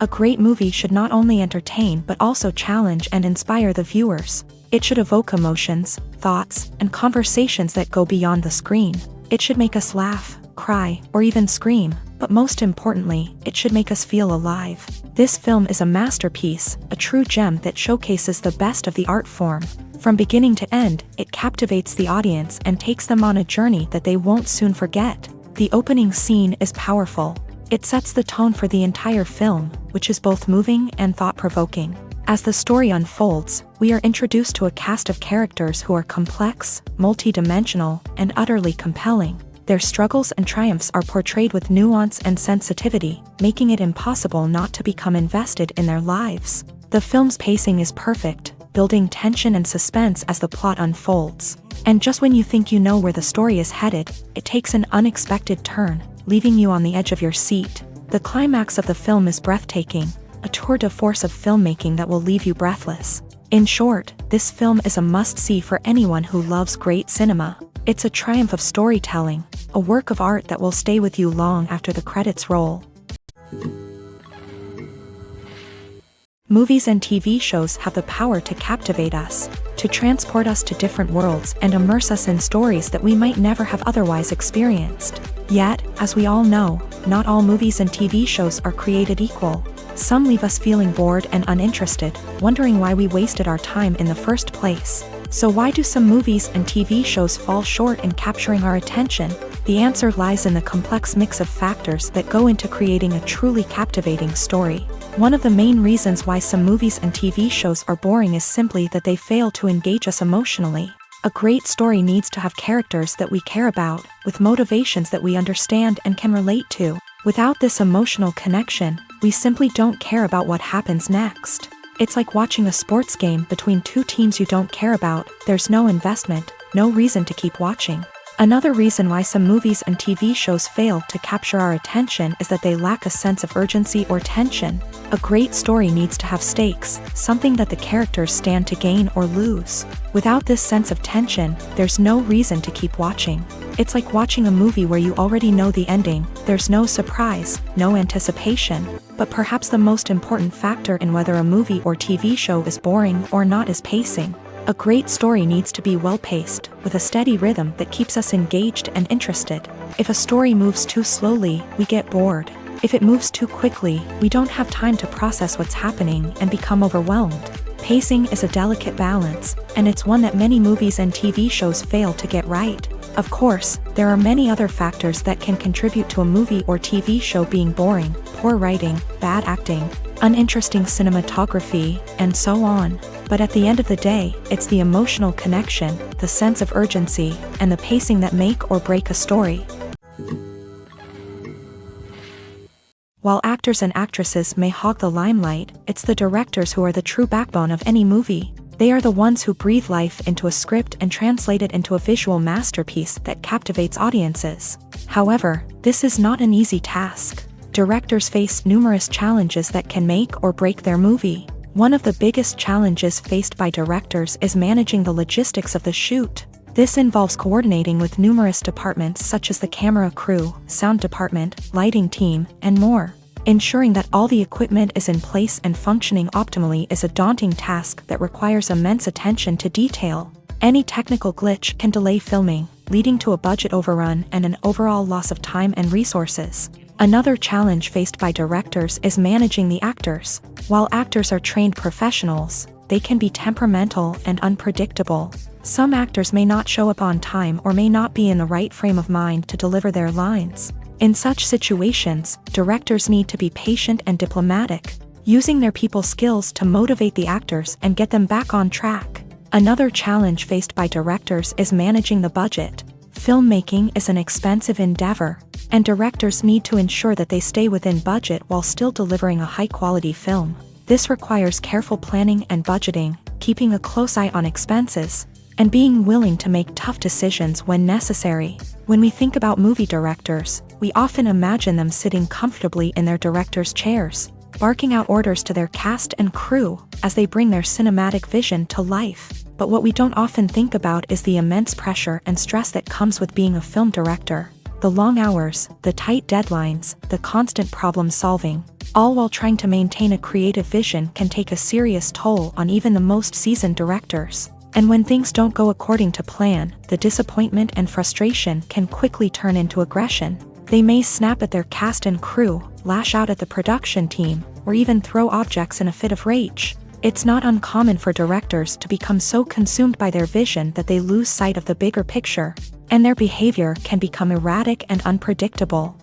A great movie should not only entertain but also challenge and inspire the viewers. It should evoke emotions, thoughts, and conversations that go beyond the screen. It should make us laugh, cry, or even scream, but most importantly, it should make us feel alive. This film is a masterpiece, a true gem that showcases the best of the art form. From beginning to end, it captivates the audience and takes them on a journey that they won't soon forget. The opening scene is powerful. It sets the tone for the entire film, which is both moving and thought-provoking. As the story unfolds, we are introduced to a cast of characters who are complex, multi-dimensional, and utterly compelling. Their struggles and triumphs are portrayed with nuance and sensitivity, making it impossible not to become invested in their lives. The film's pacing is perfect, building tension and suspense as the plot unfolds. And just when you think you know where the story is headed, it takes an unexpected turn, leaving you on the edge of your seat. The climax of the film is breathtaking, a tour de force of filmmaking that will leave you breathless. In short, this film is a must-see for anyone who loves great cinema. It's a triumph of storytelling, a work of art that will stay with you long after the credits roll. Movies and TV shows have the power to captivate us, to transport us to different worlds and immerse us in stories that we might never have otherwise experienced. Yet, as we all know, not all movies and TV shows are created equal. Some leave us feeling bored and uninterested, wondering why we wasted our time in the first place. So why do some movies and TV shows fall short in capturing our attention? The answer lies in the complex mix of factors that go into creating a truly captivating story. One of the main reasons why some movies and TV shows are boring is simply that they fail to engage us emotionally. A great story needs to have characters that we care about, with motivations that we understand and can relate to. Without this emotional connection, we simply don't care about what happens next. It's like watching a sports game between two teams you don't care about. There's no investment, no reason to keep watching. Another reason why some movies and TV shows fail to capture our attention is that they lack a sense of urgency or tension. A great story needs to have stakes, something that the characters stand to gain or lose. Without this sense of tension, there's no reason to keep watching. It's like watching a movie where you already know the ending. There's no surprise, no anticipation. But perhaps the most important factor in whether a movie or TV show is boring or not is pacing. A great story needs to be well-paced, with a steady rhythm that keeps us engaged and interested. If a story moves too slowly, we get bored. If it moves too quickly, we don't have time to process what's happening and become overwhelmed. Pacing is a delicate balance, and it's one that many movies and TV shows fail to get right. Of course, there are many other factors that can contribute to a movie or TV show being boring: poor writing, bad acting, uninteresting cinematography, and so on. But at the end of the day, it's the emotional connection, the sense of urgency, and the pacing that make or break a story. While actors and actresses may hog the limelight, it's the directors who are the true backbone of any movie. They are the ones who breathe life into a script and translate it into a visual masterpiece that captivates audiences. However, this is not an easy task. Directors face numerous challenges that can make or break their movie. One of the biggest challenges faced by directors is managing the logistics of the shoot. This involves coordinating with numerous departments such as the camera crew, sound department, lighting team, and more. Ensuring that all the equipment is in place and functioning optimally is a daunting task that requires immense attention to detail. Any technical glitch can delay filming, leading to a budget overrun and an overall loss of time and resources. Another challenge faced by directors is managing the actors. While actors are trained professionals, they can be temperamental and unpredictable. Some actors may not show up on time or may not be in the right frame of mind to deliver their lines. In such situations, directors need to be patient and diplomatic, using their people skills to motivate the actors and get them back on track. Another challenge faced by directors is managing the budget. Filmmaking is an expensive endeavor, and directors need to ensure that they stay within budget while still delivering a high-quality film. This requires careful planning and budgeting, keeping a close eye on expenses, and being willing to make tough decisions when necessary. When we think about movie directors, we often imagine them sitting comfortably in their director's chairs, barking out orders to their cast and crew as they bring their cinematic vision to life. But what we don't often think about is the immense pressure and stress that comes with being a film director. The long hours, the tight deadlines, the constant problem solving, all while trying to maintain a creative vision can take a serious toll on even the most seasoned directors. And when things don't go according to plan, the disappointment and frustration can quickly turn into aggression. They may snap at their cast and crew, lash out at the production team, or even throw objects in a fit of rage. It's not uncommon for directors to become so consumed by their vision that they lose sight of the bigger picture, and their behavior can become erratic and unpredictable.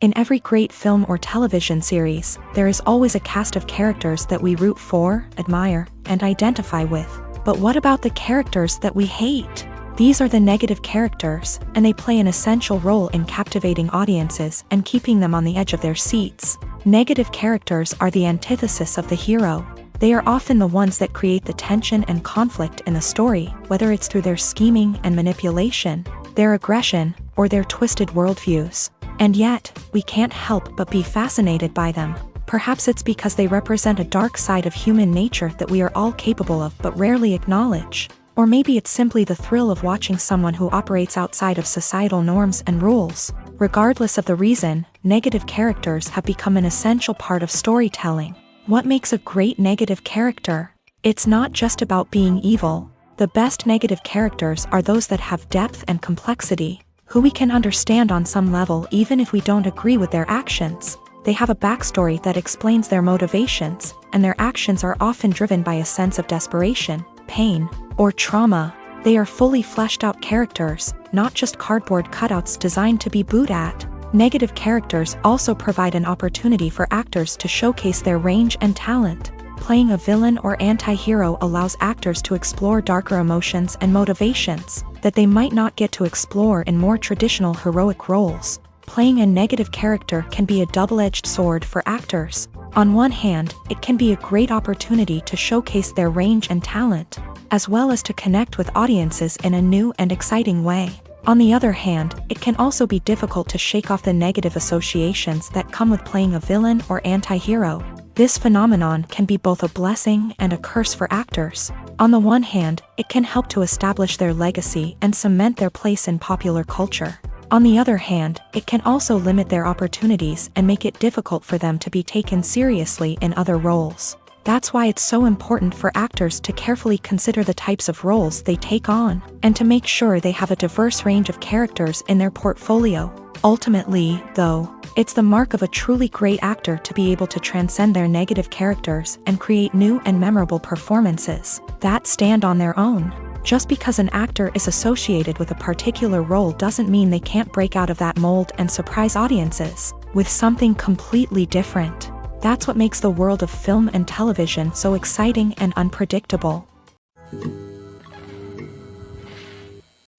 In every great film or television series, there is always a cast of characters that we root for, admire, and identify with. But what about the characters that we hate? These are the negative characters, and they play an essential role in captivating audiences and keeping them on the edge of their seats. Negative characters are the antithesis of the hero. They are often the ones that create the tension and conflict in the story, whether it's through their scheming and manipulation, their aggression, or their twisted worldviews. And yet, we can't help but be fascinated by them. Perhaps it's because they represent a dark side of human nature that we are all capable of but rarely acknowledge. Or maybe it's simply the thrill of watching someone who operates outside of societal norms and rules. Regardless of the reason, negative characters have become an essential part of storytelling. What makes a great negative character? It's not just about being evil. The best negative characters are those that have depth and complexity, who we can understand on some level even if we don't agree with their actions. They have a backstory that explains their motivations, and their actions are often driven by a sense of desperation, pain, or trauma. They are fully fleshed out characters, not just cardboard cutouts designed to be booed at. Negative characters also provide an opportunity for actors to showcase their range and talent. Playing a villain or anti-hero allows actors to explore darker emotions and motivations that they might not get to explore in more traditional heroic roles. Playing a negative character can be a double-edged sword for actors. On one hand, it can be a great opportunity to showcase their range and talent, as well as to connect with audiences in a new and exciting way. On the other hand, it can also be difficult to shake off the negative associations that come with playing a villain or anti-hero. This phenomenon can be both a blessing and a curse for actors. On the one hand, it can help to establish their legacy and cement their place in popular culture. On the other hand, it can also limit their opportunities and make it difficult for them to be taken seriously in other roles. That's why it's so important for actors to carefully consider the types of roles they take on, and to make sure they have a diverse range of characters in their portfolio. Ultimately, though, it's the mark of a truly great actor to be able to transcend their negative characters and create new and memorable performances that stand on their own. Just because an actor is associated with a particular role doesn't mean they can't break out of that mold and surprise audiences with something completely different. That's what makes the world of film and television so exciting and unpredictable.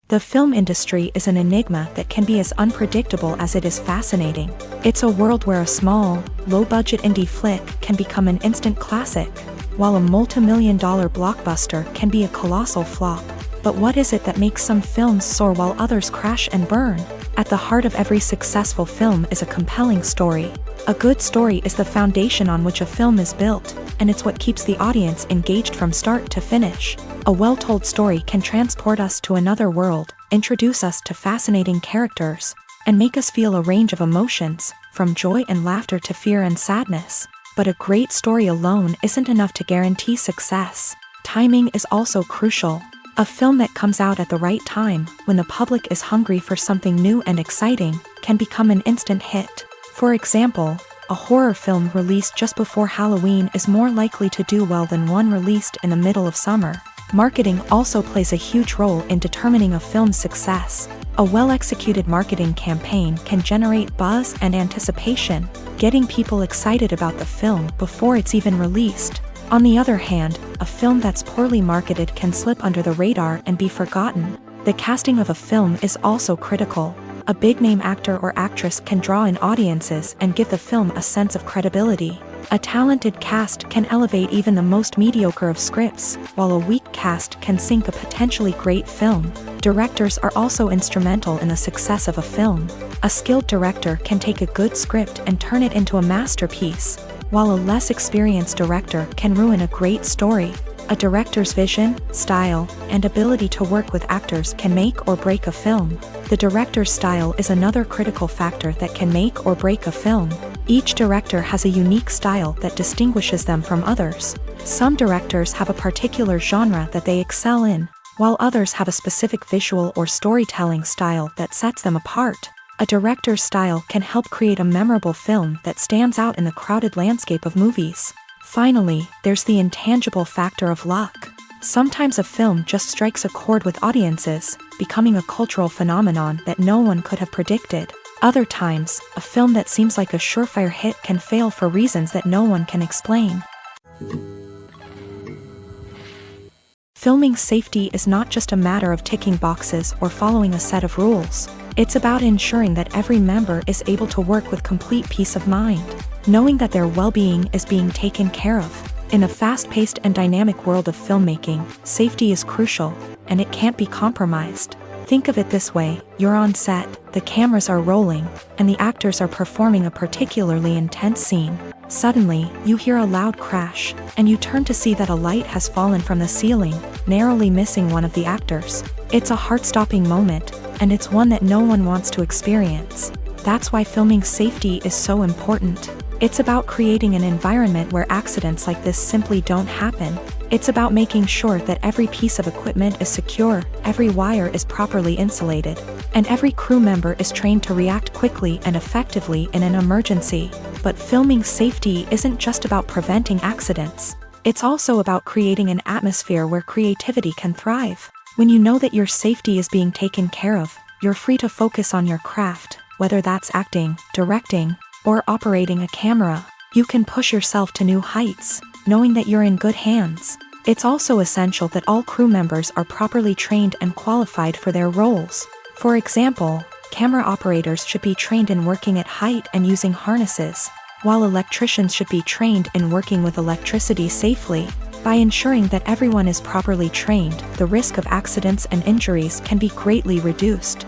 The film industry is an enigma that can be as unpredictable as it is fascinating. It's a world where a small, low-budget indie flick can become an instant classic, while a multi-million-dollar blockbuster can be a colossal flop. But what is it that makes some films soar while others crash and burn? At the heart of every successful film is a compelling story. A good story is the foundation on which a film is built, and it's what keeps the audience engaged from start to finish. A well-told story can transport us to another world, introduce us to fascinating characters, and make us feel a range of emotions, from joy and laughter to fear and sadness. But a great story alone isn't enough to guarantee success. Timing is also crucial. A film that comes out at the right time, when the public is hungry for something new and exciting, can become an instant hit. For example, a horror film released just before Halloween is more likely to do well than one released in the middle of summer. Marketing also plays a huge role in determining a film's success. A well-executed marketing campaign can generate buzz and anticipation, getting people excited about the film before it's even released. On the other hand, a film that's poorly marketed can slip under the radar and be forgotten. The casting of a film is also critical. A big-name actor or actress can draw in audiences and give the film a sense of credibility. A talented cast can elevate even the most mediocre of scripts, while a weak cast can sink a potentially great film. Directors are also instrumental in the success of a film. A skilled director can take a good script and turn it into a masterpiece, while a less experienced director can ruin a great story. A director's vision, style, and ability to work with actors can make or break a film. The director's style is another critical factor that can make or break a film. Each director has a unique style that distinguishes them from others. Some directors have a particular genre that they excel in, while others have a specific visual or storytelling style that sets them apart. A director's style can help create a memorable film that stands out in the crowded landscape of movies. Finally, there's the intangible factor of luck. Sometimes a film just strikes a chord with audiences, becoming a cultural phenomenon that no one could have predicted. Other times, a film that seems like a surefire hit can fail for reasons that no one can explain. Filming safety is not just a matter of ticking boxes or following a set of rules. It's about ensuring that every member is able to work with complete peace of mind, knowing that their well-being is being taken care of. In a fast-paced and dynamic world of filmmaking, safety is crucial, and it can't be compromised. Think of it this way: you're on set, the cameras are rolling, and the actors are performing a particularly intense scene. Suddenly, you hear a loud crash, and you turn to see that a light has fallen from the ceiling, narrowly missing one of the actors. It's a heart-stopping moment, and it's one that no one wants to experience. That's why filming safety is so important. It's about creating an environment where accidents like this simply don't happen. It's about making sure that every piece of equipment is secure, every wire is properly insulated, and every crew member is trained to react quickly and effectively in an emergency. But filming safety isn't just about preventing accidents. It's also about creating an atmosphere where creativity can thrive. When you know that your safety is being taken care of, you're free to focus on your craft, whether that's acting, directing, or operating a camera. You can push yourself to new heights, knowing that you're in good hands. It's also essential that all crew members are properly trained and qualified for their roles. For example, camera operators should be trained in working at height and using harnesses, while electricians should be trained in working with electricity safely. By ensuring that everyone is properly trained, the risk of accidents and injuries can be greatly reduced.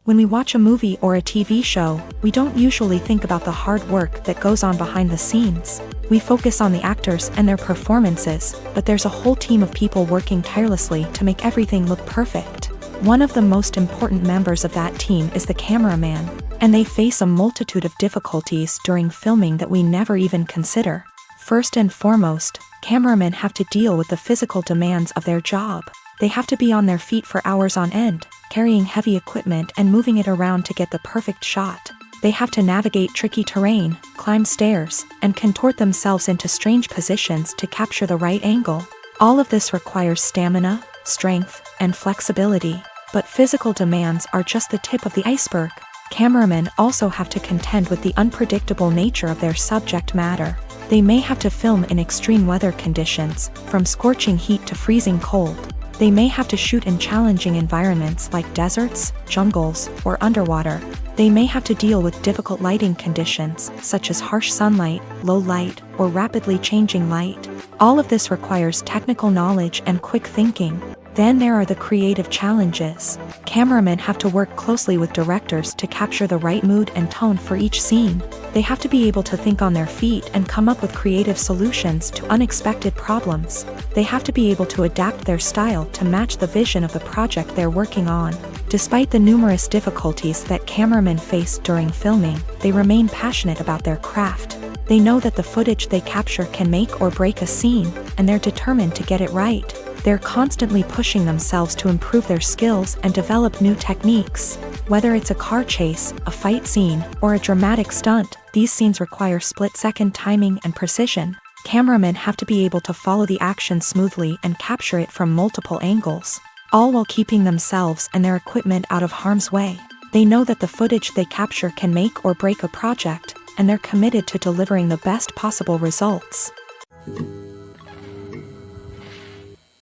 When we watch a movie or a TV show, we don't usually think about the hard work that goes on behind the scenes. We focus on the actors and their performances, but there's a whole team of people working tirelessly to make everything look perfect. One of the most important members of that team is the cameraman, and they face a multitude of difficulties during filming that we never even consider. First and foremost, cameramen have to deal with the physical demands of their job. They have to be on their feet for hours on end, carrying heavy equipment and moving it around to get the perfect shot. They have to navigate tricky terrain, climb stairs, and contort themselves into strange positions to capture the right angle. All of this requires stamina, strength, and flexibility. But physical demands are just the tip of the iceberg. Cameramen also have to contend with the unpredictable nature of their subject matter. They may have to film in extreme weather conditions, from scorching heat to freezing cold. They may have to shoot in challenging environments like deserts, jungles, or underwater. They may have to deal with difficult lighting conditions, such as harsh sunlight, low light, or rapidly changing light. All of this requires technical knowledge and quick thinking. Then there are the creative challenges. Cameramen have to work closely with directors to capture the right mood and tone for each scene. They have to be able to think on their feet and come up with creative solutions to unexpected problems. They have to be able to adapt their style to match the vision of the project they're working on. Despite the numerous difficulties that cameramen face during filming, they remain passionate about their craft. They know that the footage they capture can make or break a scene, and they're determined to get it right. They're constantly pushing themselves to improve their skills and develop new techniques. Whether it's a car chase, a fight scene, or a dramatic stunt, these scenes require split-second timing and precision. Cameramen have to be able to follow the action smoothly and capture it from multiple angles, all while keeping themselves and their equipment out of harm's way. They know that the footage they capture can make or break a project, and they're committed to delivering the best possible results.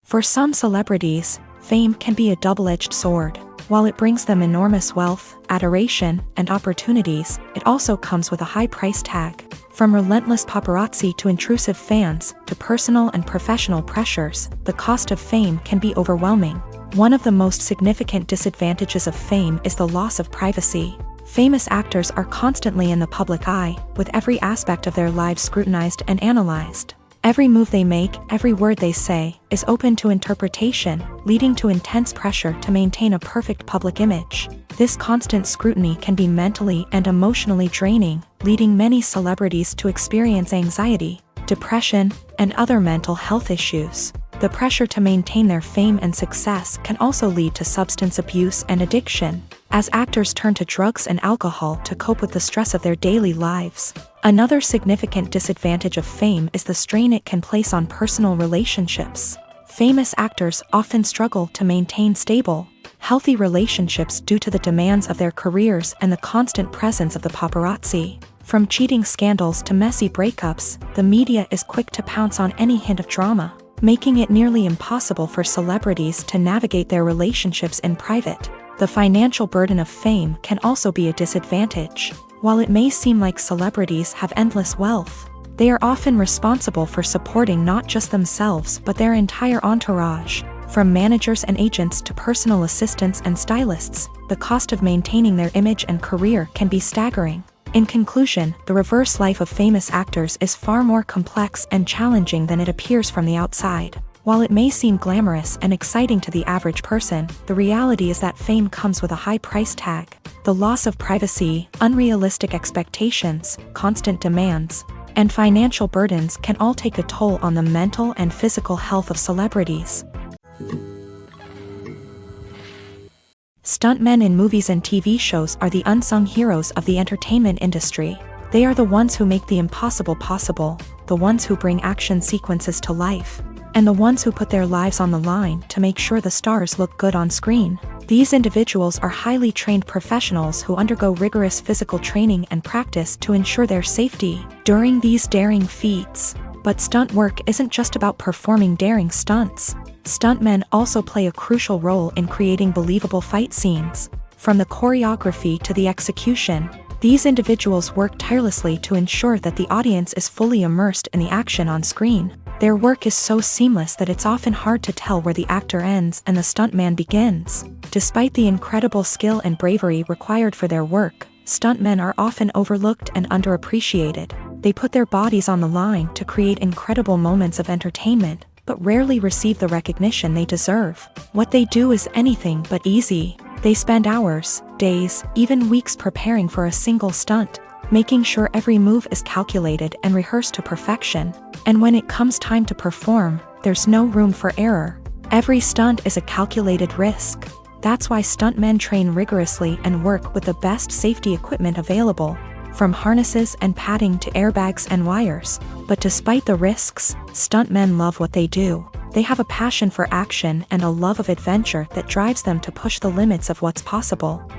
For some celebrities, fame can be a double-edged sword. While it brings them enormous wealth, adoration, and opportunities, it also comes with a high price tag. From relentless paparazzi to intrusive fans, to personal and professional pressures, the cost of fame can be overwhelming. One of the most significant disadvantages of fame is the loss of privacy. Famous actors are constantly in the public eye, with every aspect of their lives scrutinized and analyzed. Every move they make, every word they say, is open to interpretation, leading to intense pressure to maintain a perfect public image. This constant scrutiny can be mentally and emotionally draining, leading many celebrities to experience anxiety, depression, and other mental health issues. The pressure to maintain their fame and success can also lead to substance abuse and addiction, as actors turn to drugs and alcohol to cope with the stress of their daily lives. Another significant disadvantage of fame is the strain it can place on personal relationships. Famous actors often struggle to maintain stable, healthy relationships due to the demands of their careers and the constant presence of the paparazzi. From cheating scandals to messy breakups, the media is quick to pounce on any hint of drama, making it nearly impossible for celebrities to navigate their relationships in private. The financial burden of fame can also be a disadvantage. While it may seem like celebrities have endless wealth, they are often responsible for supporting not just themselves but their entire entourage. From managers and agents to personal assistants and stylists, the cost of maintaining their image and career can be staggering. In conclusion, the reverse life of famous actors is far more complex and challenging than it appears from the outside. While it may seem glamorous and exciting to the average person, the reality is that fame comes with a high price tag. The loss of privacy, unrealistic expectations, constant demands, and financial burdens can all take a toll on the mental and physical health of celebrities. Stuntmen in movies and TV shows are the unsung heroes of the entertainment industry. They are the ones who make the impossible possible, the ones who bring action sequences to life, and the ones who put their lives on the line to make sure the stars look good on screen. These individuals are highly trained professionals who undergo rigorous physical training and practice to ensure their safety during these daring feats. But stunt work isn't just about performing daring stunts. Stuntmen also play a crucial role in creating believable fight scenes. From the choreography to the execution, these individuals work tirelessly to ensure that the audience is fully immersed in the action on screen. Their work is so seamless that it's often hard to tell where the actor ends and the stuntman begins. Despite the incredible skill and bravery required for their work, stuntmen are often overlooked and underappreciated. They put their bodies on the line to create incredible moments of entertainment, but rarely receive the recognition they deserve. What they do is anything but easy. They spend hours, days, even weeks preparing for a single stunt, making sure every move is calculated and rehearsed to perfection. And when it comes time to perform, there's no room for error. Every stunt is a calculated risk. That's why stuntmen train rigorously and work with the best safety equipment available, from harnesses and padding to airbags and wires. But despite the risks, stuntmen love what they do. They have a passion for action and a love of adventure that drives them to push the limits of what's possible.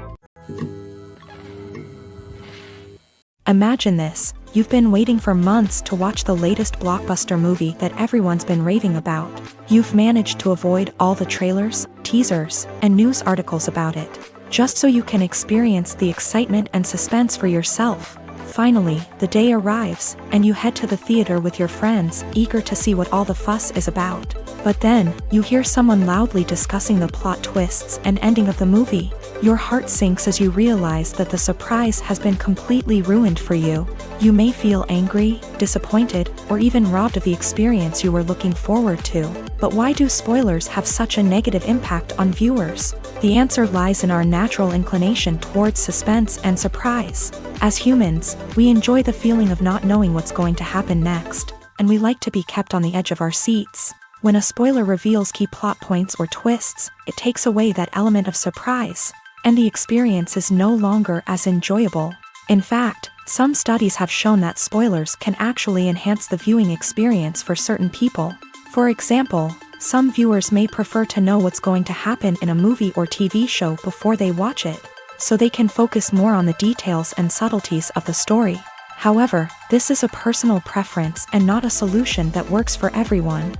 Imagine this: you've been waiting for months to watch the latest blockbuster movie that everyone's been raving about. You've managed to avoid all the trailers, teasers, and news articles about it, just so you can experience the excitement and suspense for yourself. Finally, the day arrives, and you head to the theater with your friends, eager to see what all the fuss is about. But then, you hear someone loudly discussing the plot twists and ending of the movie. Your heart sinks as you realize that the surprise has been completely ruined for you. You may feel angry, disappointed, or even robbed of the experience you were looking forward to. But why do spoilers have such a negative impact on viewers? The answer lies in our natural inclination towards suspense and surprise. As humans, we enjoy the feeling of not knowing what's going to happen next, and we like to be kept on the edge of our seats. When a spoiler reveals key plot points or twists, it takes away that element of surprise, and the experience is no longer as enjoyable. In fact, some studies have shown that spoilers can actually enhance the viewing experience for certain people. For example, some viewers may prefer to know what's going to happen in a movie or TV show before they watch it, so they can focus more on the details and subtleties of the story. However, this is a personal preference and not a solution that works for everyone.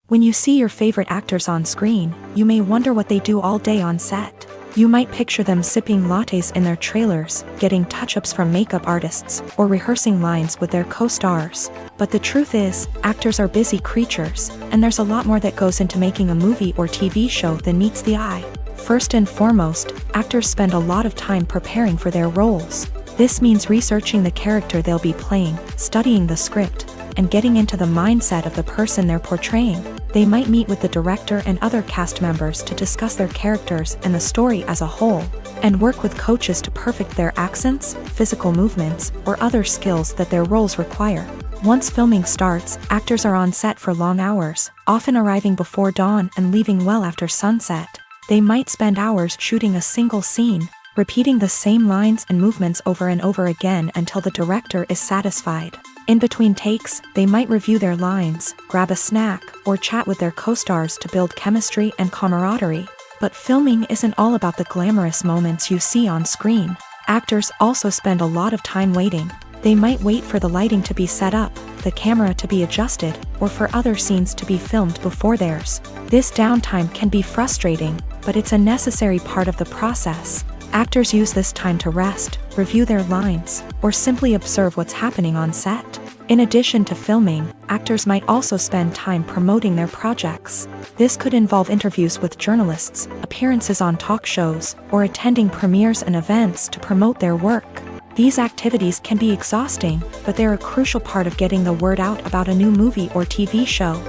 When you see your favorite actors on screen, you may wonder what they do all day on set. You might picture them sipping lattes in their trailers, getting touch-ups from makeup artists, or rehearsing lines with their co-stars. But the truth is, actors are busy creatures, and there's a lot more that goes into making a movie or TV show than meets the eye. First and foremost, actors spend a lot of time preparing for their roles. This means researching the character they'll be playing, studying the script, and getting into the mindset of the person they're portraying. They might meet with the director and other cast members to discuss their characters and the story as a whole, and work with coaches to perfect their accents, physical movements, or other skills that their roles require. Once filming starts, actors are on set for long hours, often arriving before dawn and leaving well after sunset. They might spend hours shooting a single scene, repeating the same lines and movements over and over again until the director is satisfied. In between takes, they might review their lines, grab a snack, or chat with their co-stars to build chemistry and camaraderie. But filming isn't all about the glamorous moments you see on screen. Actors also spend a lot of time waiting. They might wait for the lighting to be set up, the camera to be adjusted, or for other scenes to be filmed before theirs. This downtime can be frustrating, but it's a necessary part of the process. Actors use this time to rest, review their lines, or simply observe what's happening on set. In addition to filming, actors might also spend time promoting their projects. This could involve interviews with journalists, appearances on talk shows, or attending premieres and events to promote their work. These activities can be exhausting, but they're a crucial part of getting the word out about a new movie or TV show.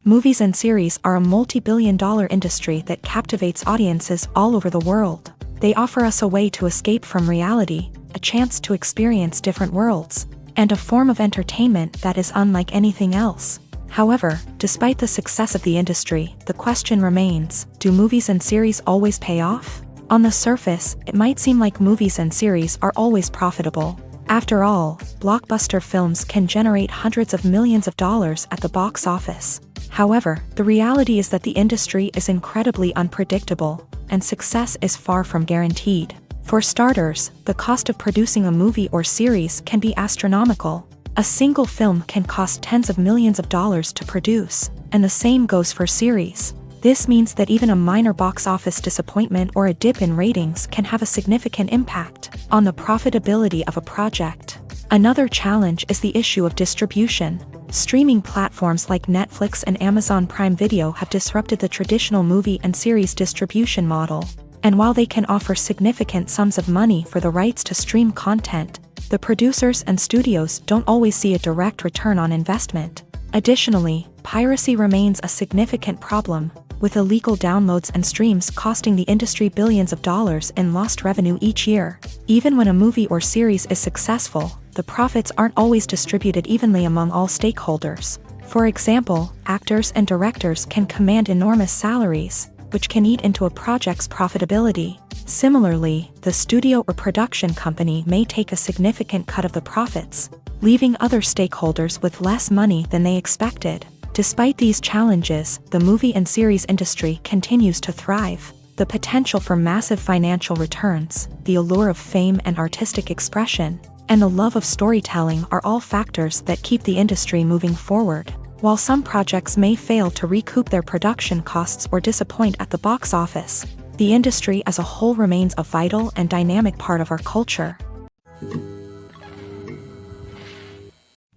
Movies and series are a multi-billion-dollar industry that captivates audiences all over the world. They offer us a way to escape from reality, a chance to experience different worlds, and a form of entertainment that is unlike anything else. However, despite the success of the industry, the question remains, do movies and series always pay off? On the surface, it might seem like movies and series are always profitable. After all, blockbuster films can generate hundreds of millions of dollars at the box office. However, the reality is that the industry is incredibly unpredictable, and success is far from guaranteed. For starters, the cost of producing a movie or series can be astronomical. A single film can cost tens of millions of dollars to produce, and the same goes for series. This means that even a minor box office disappointment or a dip in ratings can have a significant impact on the profitability of a project. Another challenge is the issue of distribution. Streaming platforms like Netflix and Amazon Prime Video have disrupted the traditional movie and series distribution model. And while they can offer significant sums of money for the rights to stream content, the producers and studios don't always see a direct return on investment. Additionally, piracy remains a significant problem, with illegal downloads and streams costing the industry billions of dollars in lost revenue each year. Even when a movie or series is successful, the profits aren't always distributed evenly among all stakeholders. For example, actors and directors can command enormous salaries, which can eat into a project's profitability. Similarly, the studio or production company may take a significant cut of the profits, leaving other stakeholders with less money than they expected. Despite these challenges, the movie and series industry continues to thrive. The potential for massive financial returns, the allure of fame and artistic expression, and the love of storytelling are all factors that keep the industry moving forward. While some projects may fail to recoup their production costs or disappoint at the box office, the industry as a whole remains a vital and dynamic part of our culture.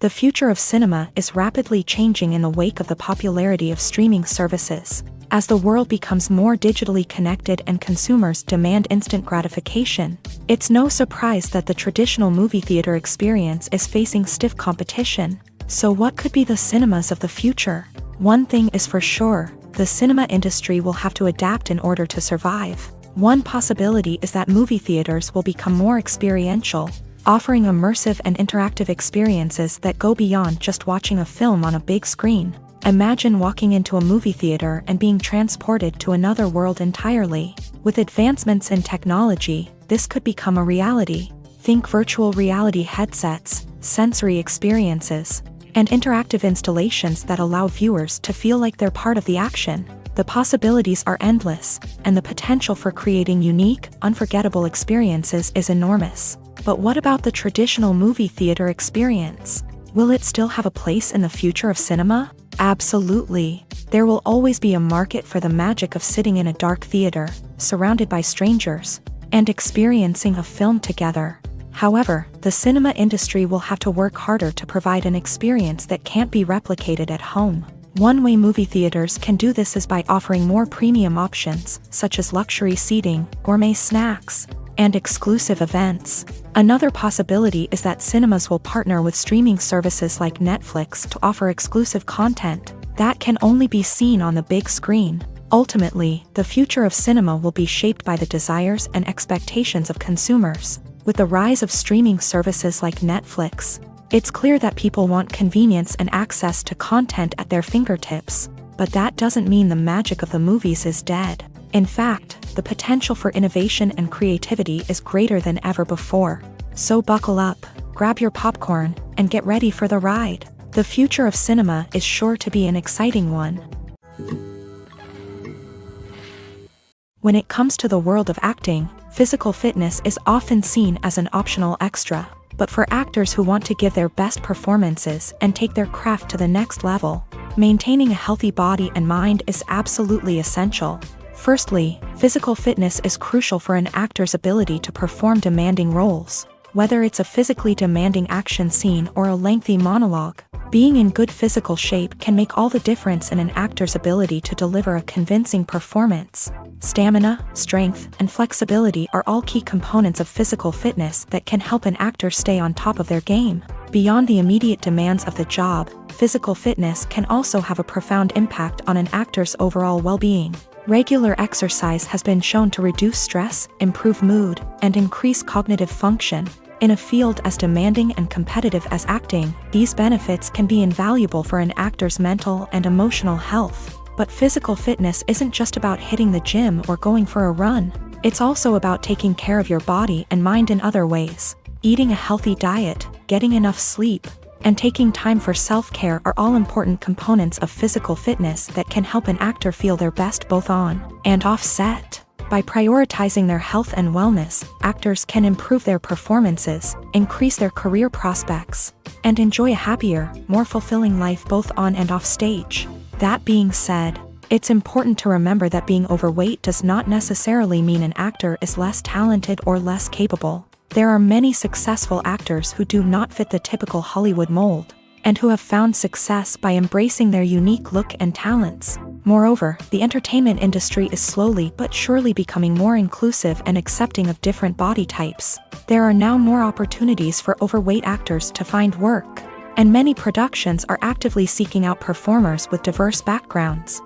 The future of cinema is rapidly changing in the wake of the popularity of streaming services. As the world becomes more digitally connected and consumers demand instant gratification, it's no surprise that the traditional movie theater experience is facing stiff competition. So what could be the cinemas of the future? One thing is for sure, the cinema industry will have to adapt in order to survive. One possibility is that movie theaters will become more experiential, offering immersive and interactive experiences that go beyond just watching a film on a big screen. Imagine walking into a movie theater and being transported to another world entirely. With advancements in technology, this could become a reality. Think virtual reality headsets, sensory experiences, and interactive installations that allow viewers to feel like they're part of the action. The possibilities are endless, and the potential for creating unique, unforgettable experiences is enormous. But what about the traditional movie theater experience? Will it still have a place in the future of cinema? Absolutely. There will always be a market for the magic of sitting in a dark theater, surrounded by strangers, and experiencing a film together. However, the cinema industry will have to work harder to provide an experience that can't be replicated at home. One way movie theaters can do this is by offering more premium options, such as luxury seating, gourmet snacks, and exclusive events. Another possibility is that cinemas will partner with streaming services like Netflix to offer exclusive content that can only be seen on the big screen. Ultimately, the future of cinema will be shaped by the desires and expectations of consumers. With the rise of streaming services like Netflix, it's clear that people want convenience and access to content at their fingertips. But that doesn't mean the magic of the movies is dead. In fact, the potential for innovation and creativity is greater than ever before. So buckle up, grab your popcorn, and get ready for the ride. The future of cinema is sure to be an exciting one. When it comes to the world of acting, physical fitness is often seen as an optional extra. But for actors who want to give their best performances and take their craft to the next level, maintaining a healthy body and mind is absolutely essential. Firstly, physical fitness is crucial for an actor's ability to perform demanding roles. Whether it's a physically demanding action scene or a lengthy monologue, being in good physical shape can make all the difference in an actor's ability to deliver a convincing performance. Stamina, strength, and flexibility are all key components of physical fitness that can help an actor stay on top of their game. Beyond the immediate demands of the job, physical fitness can also have a profound impact on an actor's overall well-being. Regular exercise has been shown to reduce stress, improve mood, and increase cognitive function. In a field as demanding and competitive as acting, these benefits can be invaluable for an actor's mental and emotional health. But physical fitness isn't just about hitting the gym or going for a run. It's also about taking care of your body and mind in other ways. Eating a healthy diet, getting enough sleep, and taking time for self-care are all important components of physical fitness that can help an actor feel their best both on and off set. By prioritizing their health and wellness, actors can improve their performances, increase their career prospects, and enjoy a happier, more fulfilling life both on and off stage. That being said, it's important to remember that being overweight does not necessarily mean an actor is less talented or less capable. There are many successful actors who do not fit the typical Hollywood mold, and who have found success by embracing their unique look and talents. Moreover, the entertainment industry is slowly but surely becoming more inclusive and accepting of different body types. There are now more opportunities for overweight actors to find work, and many productions are actively seeking out performers with diverse backgrounds.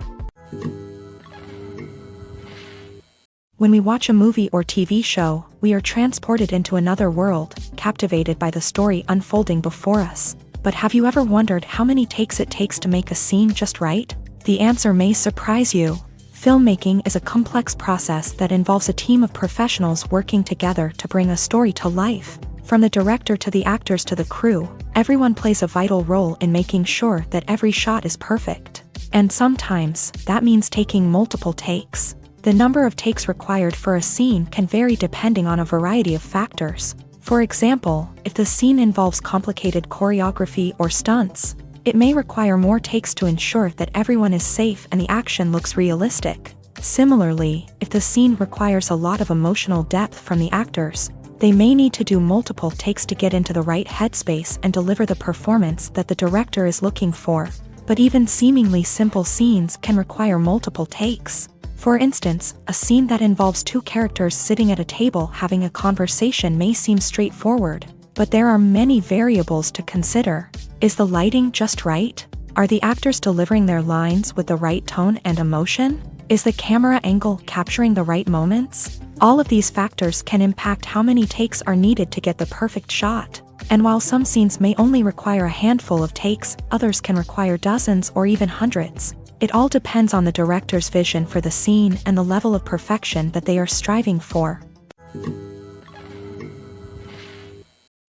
When we watch a movie or TV show, we are transported into another world, captivated by the story unfolding before us. But have you ever wondered how many takes it takes to make a scene just right? The answer may surprise you. Filmmaking is a complex process that involves a team of professionals working together to bring a story to life. From the director to the actors to the crew, everyone plays a vital role in making sure that every shot is perfect. And sometimes, that means taking multiple takes. The number of takes required for a scene can vary depending on a variety of factors. For example, if the scene involves complicated choreography or stunts, it may require more takes to ensure that everyone is safe and the action looks realistic. Similarly, if the scene requires a lot of emotional depth from the actors, they may need to do multiple takes to get into the right headspace and deliver the performance that the director is looking for. But even seemingly simple scenes can require multiple takes. For instance, a scene that involves two characters sitting at a table having a conversation may seem straightforward, but there are many variables to consider. Is the lighting just right? Are the actors delivering their lines with the right tone and emotion? Is the camera angle capturing the right moments? All of these factors can impact how many takes are needed to get the perfect shot. And while some scenes may only require a handful of takes, others can require dozens or even hundreds. It all depends on the director's vision for the scene and the level of perfection that they are striving for.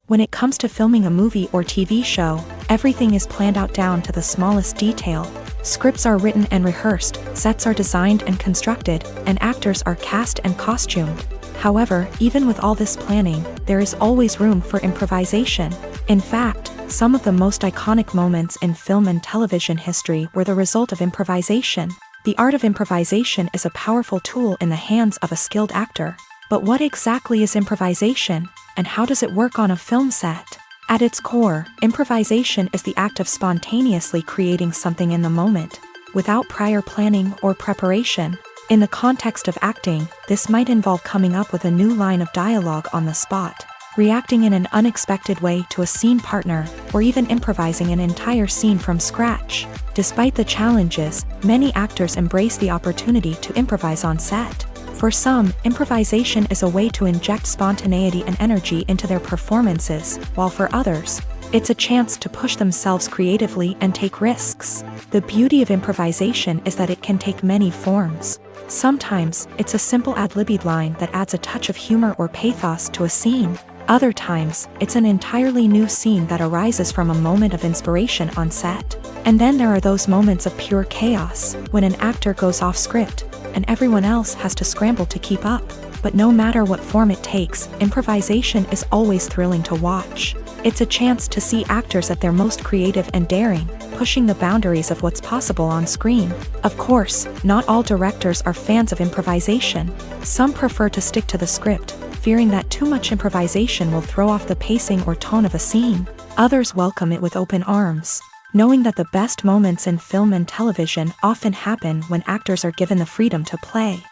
When it comes to filming a movie or TV show, everything is planned out down to the smallest detail. Scripts are written and rehearsed, sets are designed and constructed, and actors are cast and costumed. However, even with all this planning, there is always room for improvisation. In fact, some of the most iconic moments in film and television history were the result of improvisation. The art of improvisation is a powerful tool in the hands of a skilled actor. But what exactly is improvisation, and how does it work on a film set? At its core, improvisation is the act of spontaneously creating something in the moment, without prior planning or preparation. In the context of acting, this might involve coming up with a new line of dialogue on the spot, reacting in an unexpected way to a scene partner, or even improvising an entire scene from scratch. Despite the challenges, many actors embrace the opportunity to improvise on set. For some, improvisation is a way to inject spontaneity and energy into their performances, while for others, it's a chance to push themselves creatively and take risks. The beauty of improvisation is that it can take many forms. Sometimes, it's a simple ad-libbed line that adds a touch of humor or pathos to a scene. Other times, it's an entirely new scene that arises from a moment of inspiration on set. And then there are those moments of pure chaos, when an actor goes off script, and everyone else has to scramble to keep up. But no matter what form it takes, improvisation is always thrilling to watch. It's a chance to see actors at their most creative and daring, pushing the boundaries of what's possible on screen. Of course, not all directors are fans of improvisation. Some prefer to stick to the script, fearing that too much improvisation will throw off the pacing or tone of a scene. Others welcome it with open arms, knowing that the best moments in film and television often happen when actors are given the freedom to play.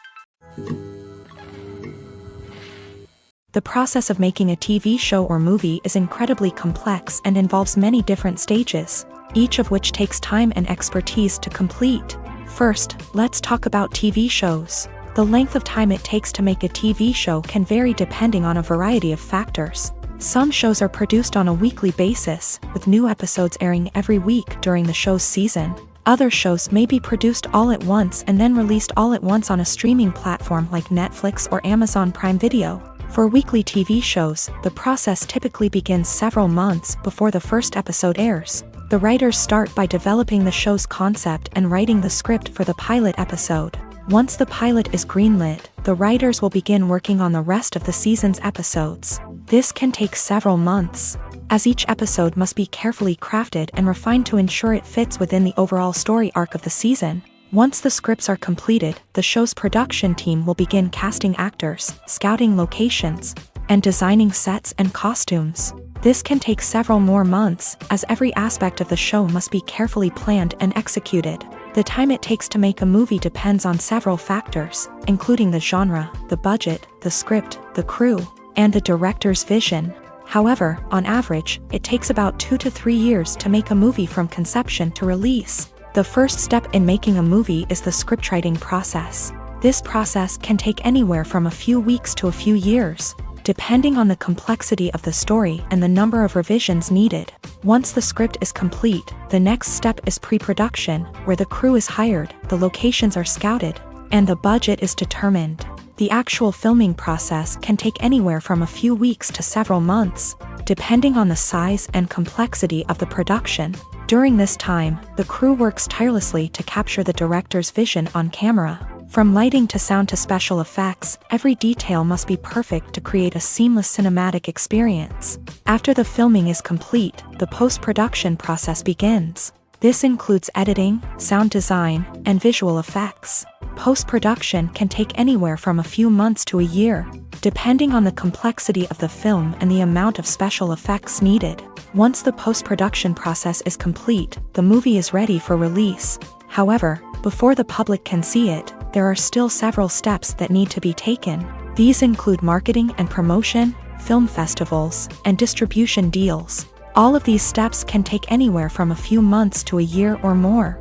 The process of making a TV show or movie is incredibly complex and involves many different stages, each of which takes time and expertise to complete. First, let's talk about TV shows. The length of time it takes to make a TV show can vary depending on a variety of factors. Some shows are produced on a weekly basis, with new episodes airing every week during the show's season. Other shows may be produced all at once and then released all at once on a streaming platform like Netflix or Amazon Prime Video. For weekly TV shows, the process typically begins several months before the first episode airs. The writers start by developing the show's concept and writing the script for the pilot episode. Once the pilot is greenlit, the writers will begin working on the rest of the season's episodes. This can take several months, as each episode must be carefully crafted and refined to ensure it fits within the overall story arc of the season. Once the scripts are completed, the show's production team will begin casting actors, scouting locations, and designing sets and costumes. This can take several more months, as every aspect of the show must be carefully planned and executed. The time it takes to make a movie depends on several factors, including the genre, the budget, the script, the crew, and the director's vision. However, on average, it takes about 2 to 3 years to make a movie from conception to release. The first step in making a movie is the scriptwriting process. This process can take anywhere from a few weeks to a few years, depending on the complexity of the story and the number of revisions needed. Once the script is complete, the next step is pre-production, where the crew is hired, the locations are scouted, and the budget is determined. The actual filming process can take anywhere from a few weeks to several months, depending on the size and complexity of the production. During this time, the crew works tirelessly to capture the director's vision on camera. From lighting to sound to special effects, every detail must be perfect to create a seamless cinematic experience. After the filming is complete, the post-production process begins. This includes editing, sound design, and visual effects. Post-production can take anywhere from a few months to a year, depending on the complexity of the film and the amount of special effects needed. Once the post-production process is complete, the movie is ready for release. However, before the public can see it, there are still several steps that need to be taken. These include marketing and promotion, film festivals, and distribution deals. All of these steps can take anywhere from a few months to a year or more.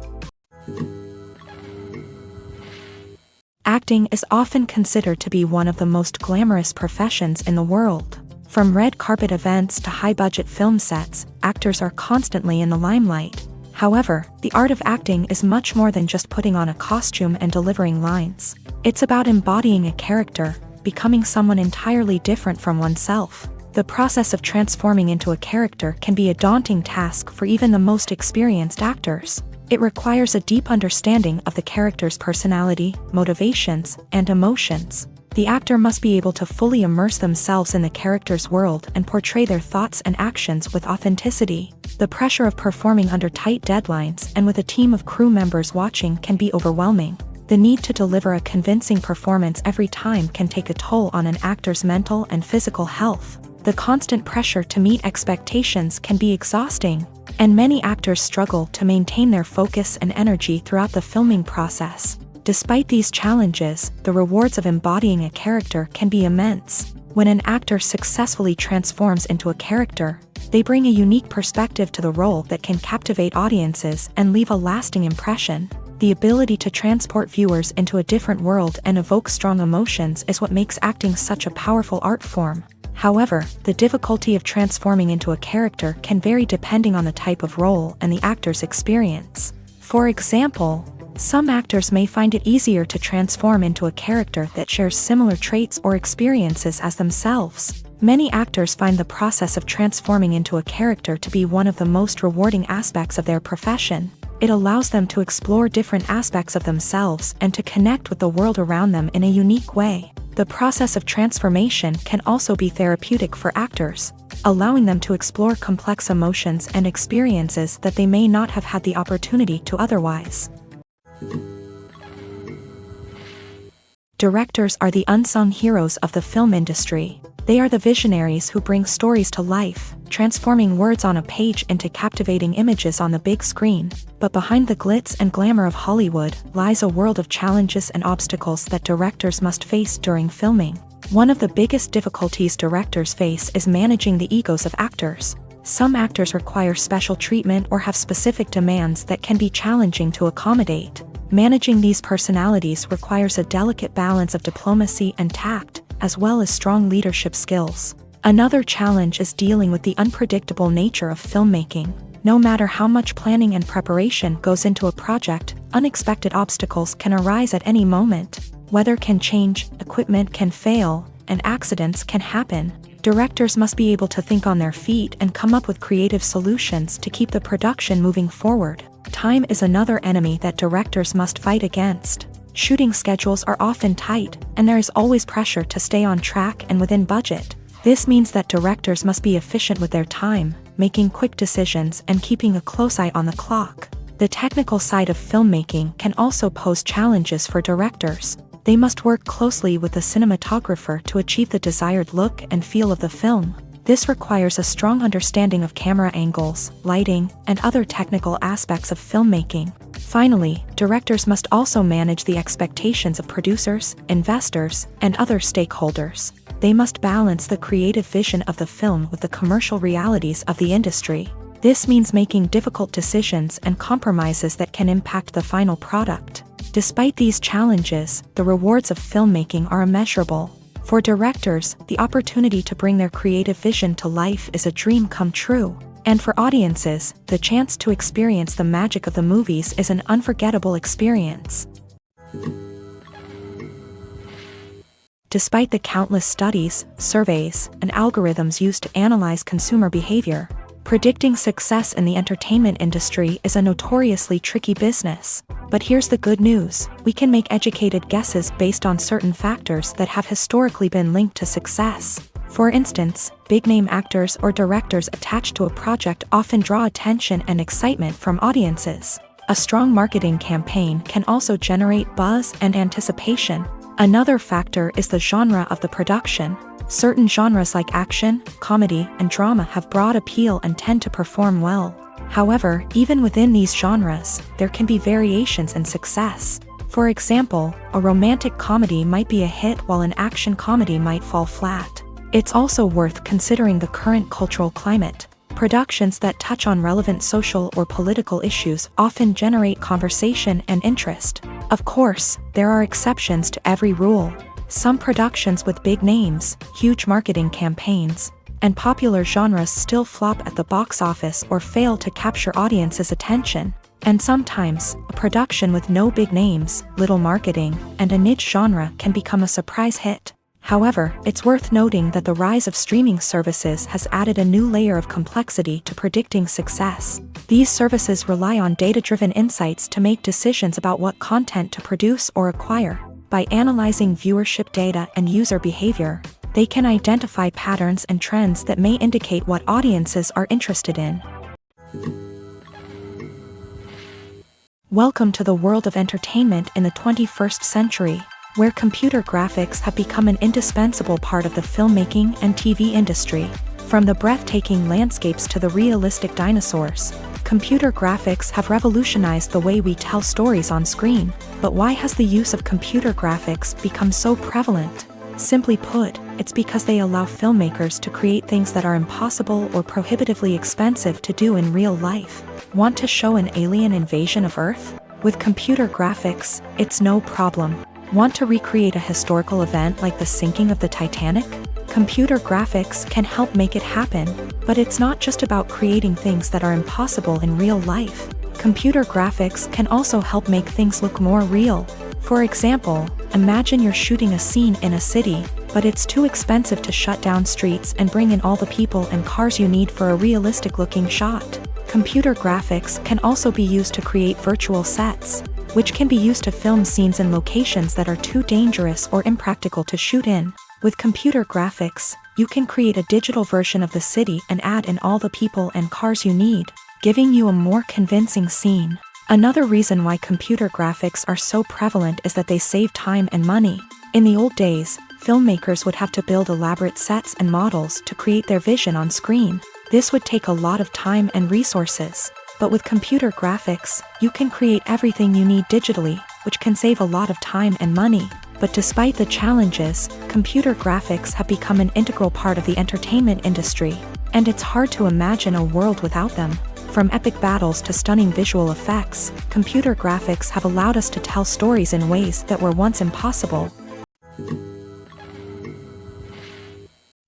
Acting is often considered to be one of the most glamorous professions in the world. From red carpet events to high-budget film sets, actors are constantly in the limelight. However, the art of acting is much more than just putting on a costume and delivering lines. It's about embodying a character, becoming someone entirely different from oneself. The process of transforming into a character can be a daunting task for even the most experienced actors. It requires a deep understanding of the character's personality, motivations, and emotions. The actor must be able to fully immerse themselves in the character's world and portray their thoughts and actions with authenticity. The pressure of performing under tight deadlines and with a team of crew members watching can be overwhelming. The need to deliver a convincing performance every time can take a toll on an actor's mental and physical health. The constant pressure to meet expectations can be exhausting, and many actors struggle to maintain their focus and energy throughout the filming process. Despite these challenges, the rewards of embodying a character can be immense. When an actor successfully transforms into a character, they bring a unique perspective to the role that can captivate audiences and leave a lasting impression. The ability to transport viewers into a different world and evoke strong emotions is what makes acting such a powerful art form. However, the difficulty of transforming into a character can vary depending on the type of role and the actor's experience. For example, some actors may find it easier to transform into a character that shares similar traits or experiences as themselves. Many actors find the process of transforming into a character to be one of the most rewarding aspects of their profession. It allows them to explore different aspects of themselves and to connect with the world around them in a unique way. The process of transformation can also be therapeutic for actors, allowing them to explore complex emotions and experiences that they may not have had the opportunity to otherwise. Directors are the unsung heroes of the film industry. They are the visionaries who bring stories to life, transforming words on a page into captivating images on the big screen. But behind the glitz and glamour of Hollywood lies a world of challenges and obstacles that directors must face during filming. One of the biggest difficulties directors face is managing the egos of actors. Some actors require special treatment or have specific demands that can be challenging to accommodate. Managing these personalities requires a delicate balance of diplomacy and tact, as well as strong leadership skills. Another challenge is dealing with the unpredictable nature of filmmaking. No matter how much planning and preparation goes into a project, unexpected obstacles can arise at any moment. Weather can change, equipment can fail, and accidents can happen. Directors must be able to think on their feet and come up with creative solutions to keep the production moving forward. Time is another enemy that directors must fight against. Shooting schedules are often tight, and there is always pressure to stay on track and within budget. This means that directors must be efficient with their time, making quick decisions and keeping a close eye on the clock. The technical side of filmmaking can also pose challenges for directors. They must work closely with the cinematographer to achieve the desired look and feel of the film. This requires a strong understanding of camera angles, lighting, and other technical aspects of filmmaking. Finally, directors must also manage the expectations of producers, investors, and other stakeholders. They must balance the creative vision of the film with the commercial realities of the industry. This means making difficult decisions and compromises that can impact the final product. Despite these challenges, the rewards of filmmaking are immeasurable. For directors, the opportunity to bring their creative vision to life is a dream come true. And for audiences, the chance to experience the magic of the movies is an unforgettable experience. Despite the countless studies, surveys, and algorithms used to analyze consumer behavior, predicting success in the entertainment industry is a notoriously tricky business. But here's the good news: we can make educated guesses based on certain factors that have historically been linked to success. For instance, big-name actors or directors attached to a project often draw attention and excitement from audiences. A strong marketing campaign can also generate buzz and anticipation. Another factor is the genre of the production. Certain genres like action, comedy, and drama have broad appeal and tend to perform well. However, even within these genres, there can be variations in success. For example, a romantic comedy might be a hit while an action comedy might fall flat. It's also worth considering the current cultural climate. Productions that touch on relevant social or political issues often generate conversation and interest. Of course, there are exceptions to every rule. Some productions with big names, huge marketing campaigns, and popular genres still flop at the box office or fail to capture audiences' attention. And sometimes, a production with no big names, little marketing, and a niche genre can become a surprise hit. However, it's worth noting that the rise of streaming services has added a new layer of complexity to predicting success. These services rely on data-driven insights to make decisions about what content to produce or acquire. By analyzing viewership data and user behavior, they can identify patterns and trends that may indicate what audiences are interested in. Welcome to the world of entertainment in the 21st century. where computer graphics have become an indispensable part of the filmmaking and TV industry. From the breathtaking landscapes to the realistic dinosaurs, computer graphics have revolutionized the way we tell stories on screen. But why has the use of computer graphics become so prevalent? Simply put, it's because they allow filmmakers to create things that are impossible or prohibitively expensive to do in real life. Want to show an alien invasion of Earth? With computer graphics, it's no problem. Want to recreate a historical event like the sinking of the Titanic? Computer graphics can help make it happen, but it's not just about creating things that are impossible in real life. Computer graphics can also help make things look more real. For example, imagine you're shooting a scene in a city, but it's too expensive to shut down streets and bring in all the people and cars you need for a realistic-looking shot. Computer graphics can also be used to create virtual sets, which can be used to film scenes in locations that are too dangerous or impractical to shoot in. With computer graphics, you can create a digital version of the city and add in all the people and cars you need, giving you a more convincing scene. Another reason why computer graphics are so prevalent is that they save time and money. In the old days, filmmakers would have to build elaborate sets and models to create their vision on screen. This would take a lot of time and resources. But with computer graphics, you can create everything you need digitally, which can save a lot of time and money. But despite the challenges, computer graphics have become an integral part of the entertainment industry, and it's hard to imagine a world without them. From epic battles to stunning visual effects, computer graphics have allowed us to tell stories in ways that were once impossible.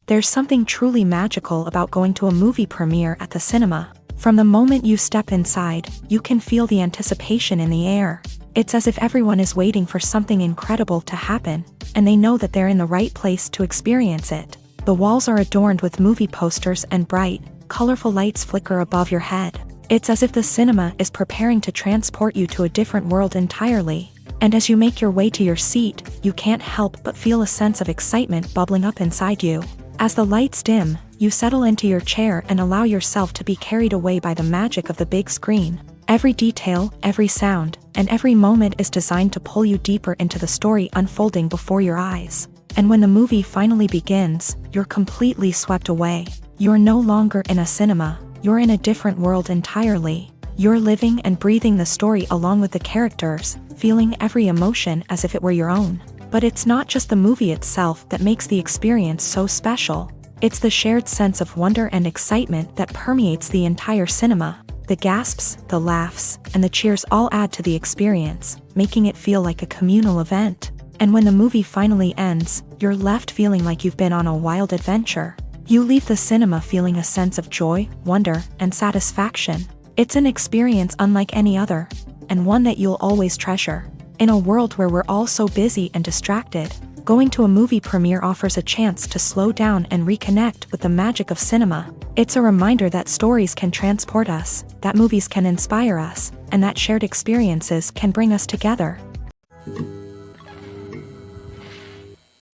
There's something truly magical about going to a movie premiere at the cinema. From the moment you step inside, you can feel the anticipation in the air. It's as if everyone is waiting for something incredible to happen, and they know that they're in the right place to experience it. The walls are adorned with movie posters and bright, colorful lights flicker above your head. It's as if the cinema is preparing to transport you to a different world entirely. And as you make your way to your seat, you can't help but feel a sense of excitement bubbling up inside you. As the lights dim, you settle into your chair and allow yourself to be carried away by the magic of the big screen. Every detail, every sound, and every moment is designed to pull you deeper into the story unfolding before your eyes. And when the movie finally begins, you're completely swept away. You're no longer in a cinema, you're in a different world entirely. You're living and breathing the story along with the characters, feeling every emotion as if it were your own. But it's not just the movie itself that makes the experience so special. It's the shared sense of wonder and excitement that permeates the entire cinema. The gasps, the laughs, and the cheers all add to the experience, making it feel like a communal event. And when the movie finally ends, you're left feeling like you've been on a wild adventure. You leave the cinema feeling a sense of joy, wonder, and satisfaction. It's an experience unlike any other, and one that you'll always treasure. In a world where we're all so busy and distracted, going to a movie premiere offers a chance to slow down and reconnect with the magic of cinema. It's a reminder that stories can transport us, that movies can inspire us, and that shared experiences can bring us together.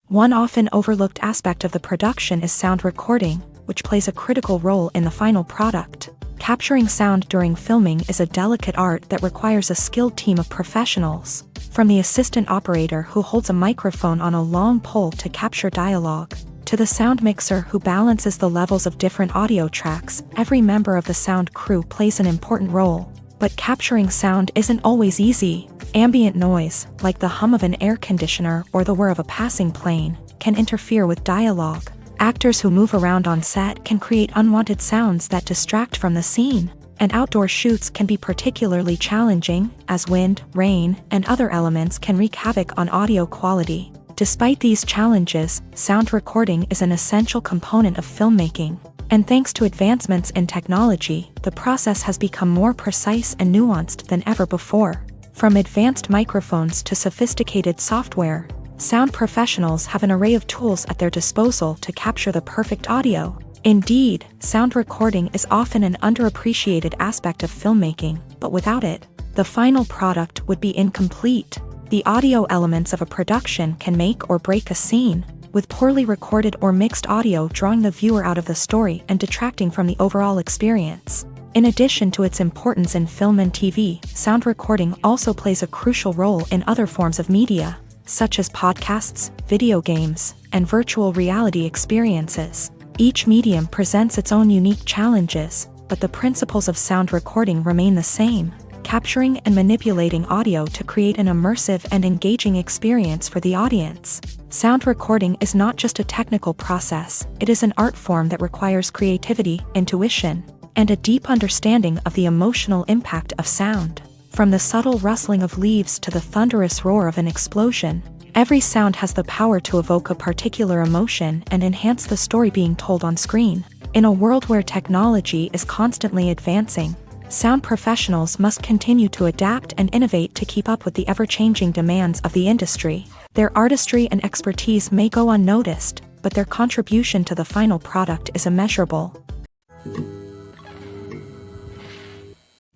One often overlooked aspect of the production is sound recording, which plays a critical role in the final product. Capturing sound during filming is a delicate art that requires a skilled team of professionals. From the assistant operator who holds a microphone on a long pole to capture dialogue, to the sound mixer who balances the levels of different audio tracks, every member of the sound crew plays an important role. But capturing sound isn't always easy. Ambient noise, like the hum of an air conditioner or the whir of a passing plane, can interfere with dialogue. Actors who move around on set can create unwanted sounds that distract from the scene. And outdoor shoots can be particularly challenging, as wind, rain, and other elements can wreak havoc on audio quality. Despite these challenges, sound recording is an essential component of filmmaking. And thanks to advancements in technology, the process has become more precise and nuanced than ever before. From advanced microphones to sophisticated software, sound professionals have an array of tools at their disposal to capture the perfect audio. Indeed, sound recording is often an underappreciated aspect of filmmaking, but without it, the final product would be incomplete. The audio elements of a production can make or break a scene, with poorly recorded or mixed audio drawing the viewer out of the story and detracting from the overall experience. In addition to its importance in film and TV, sound recording also plays a crucial role in other forms of media. such as podcasts, video games, and virtual reality experiences. Each medium presents its own unique challenges, but the principles of sound recording remain the same, capturing and manipulating audio to create an immersive and engaging experience for the audience. Sound recording is not just a technical process, it is an art form that requires creativity, intuition, and a deep understanding of the emotional impact of sound. From the subtle rustling of leaves to the thunderous roar of an explosion, every sound has the power to evoke a particular emotion and enhance the story being told on screen. In a world where technology is constantly advancing, sound professionals must continue to adapt and innovate to keep up with the ever-changing demands of the industry. Their artistry and expertise may go unnoticed, but their contribution to the final product is immeasurable.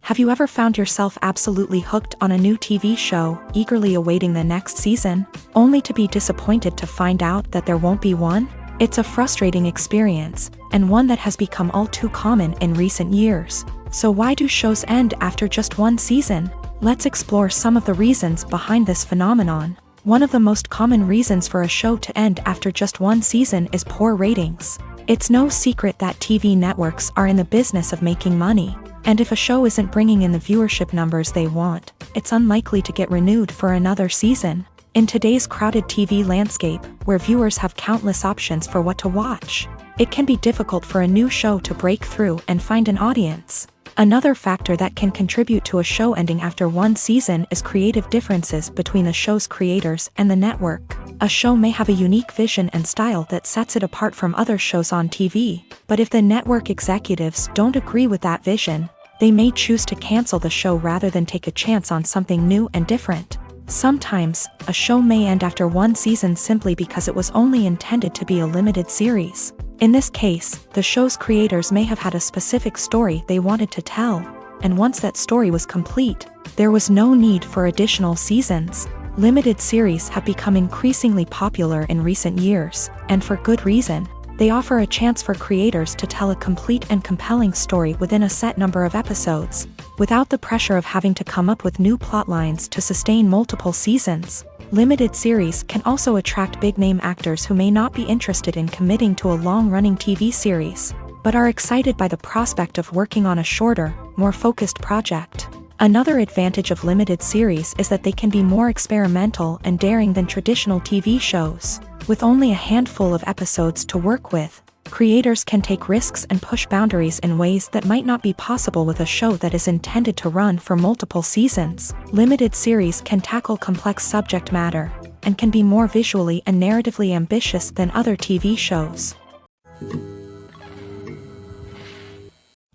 Have you ever found yourself absolutely hooked on a new TV show, eagerly awaiting the next season, only to be disappointed to find out that there won't be one? It's a frustrating experience, and one that has become all too common in recent years. So why do shows end after just one season? Let's explore some of the reasons behind this phenomenon. One of the most common reasons for a show to end after just one season is poor ratings. It's no secret that TV networks are in the business of making money, and if a show isn't bringing in the viewership numbers they want, it's unlikely to get renewed for another season. In today's crowded TV landscape, where viewers have countless options for what to watch, it can be difficult for a new show to break through and find an audience. Another factor that can contribute to a show ending after one season is creative differences between the show's creators and the network. A show may have a unique vision and style that sets it apart from other shows on TV, but if the network executives don't agree with that vision, they may choose to cancel the show rather than take a chance on something new and different. Sometimes, a show may end after one season simply because it was only intended to be a limited series. In this case, the show's creators may have had a specific story they wanted to tell, and once that story was complete, there was no need for additional seasons. Limited series have become increasingly popular in recent years, and for good reason. They offer a chance for creators to tell a complete and compelling story within a set number of episodes, without the pressure of having to come up with new plotlines to sustain multiple seasons. Limited series can also attract big-name actors who may not be interested in committing to a long-running TV series, but are excited by the prospect of working on a shorter, more focused project. Another advantage of limited series is that they can be more experimental and daring than traditional TV shows. With only a handful of episodes to work with, creators can take risks and push boundaries in ways that might not be possible with a show that is intended to run for multiple seasons. Limited series can tackle complex subject matter, and can be more visually and narratively ambitious than other TV shows.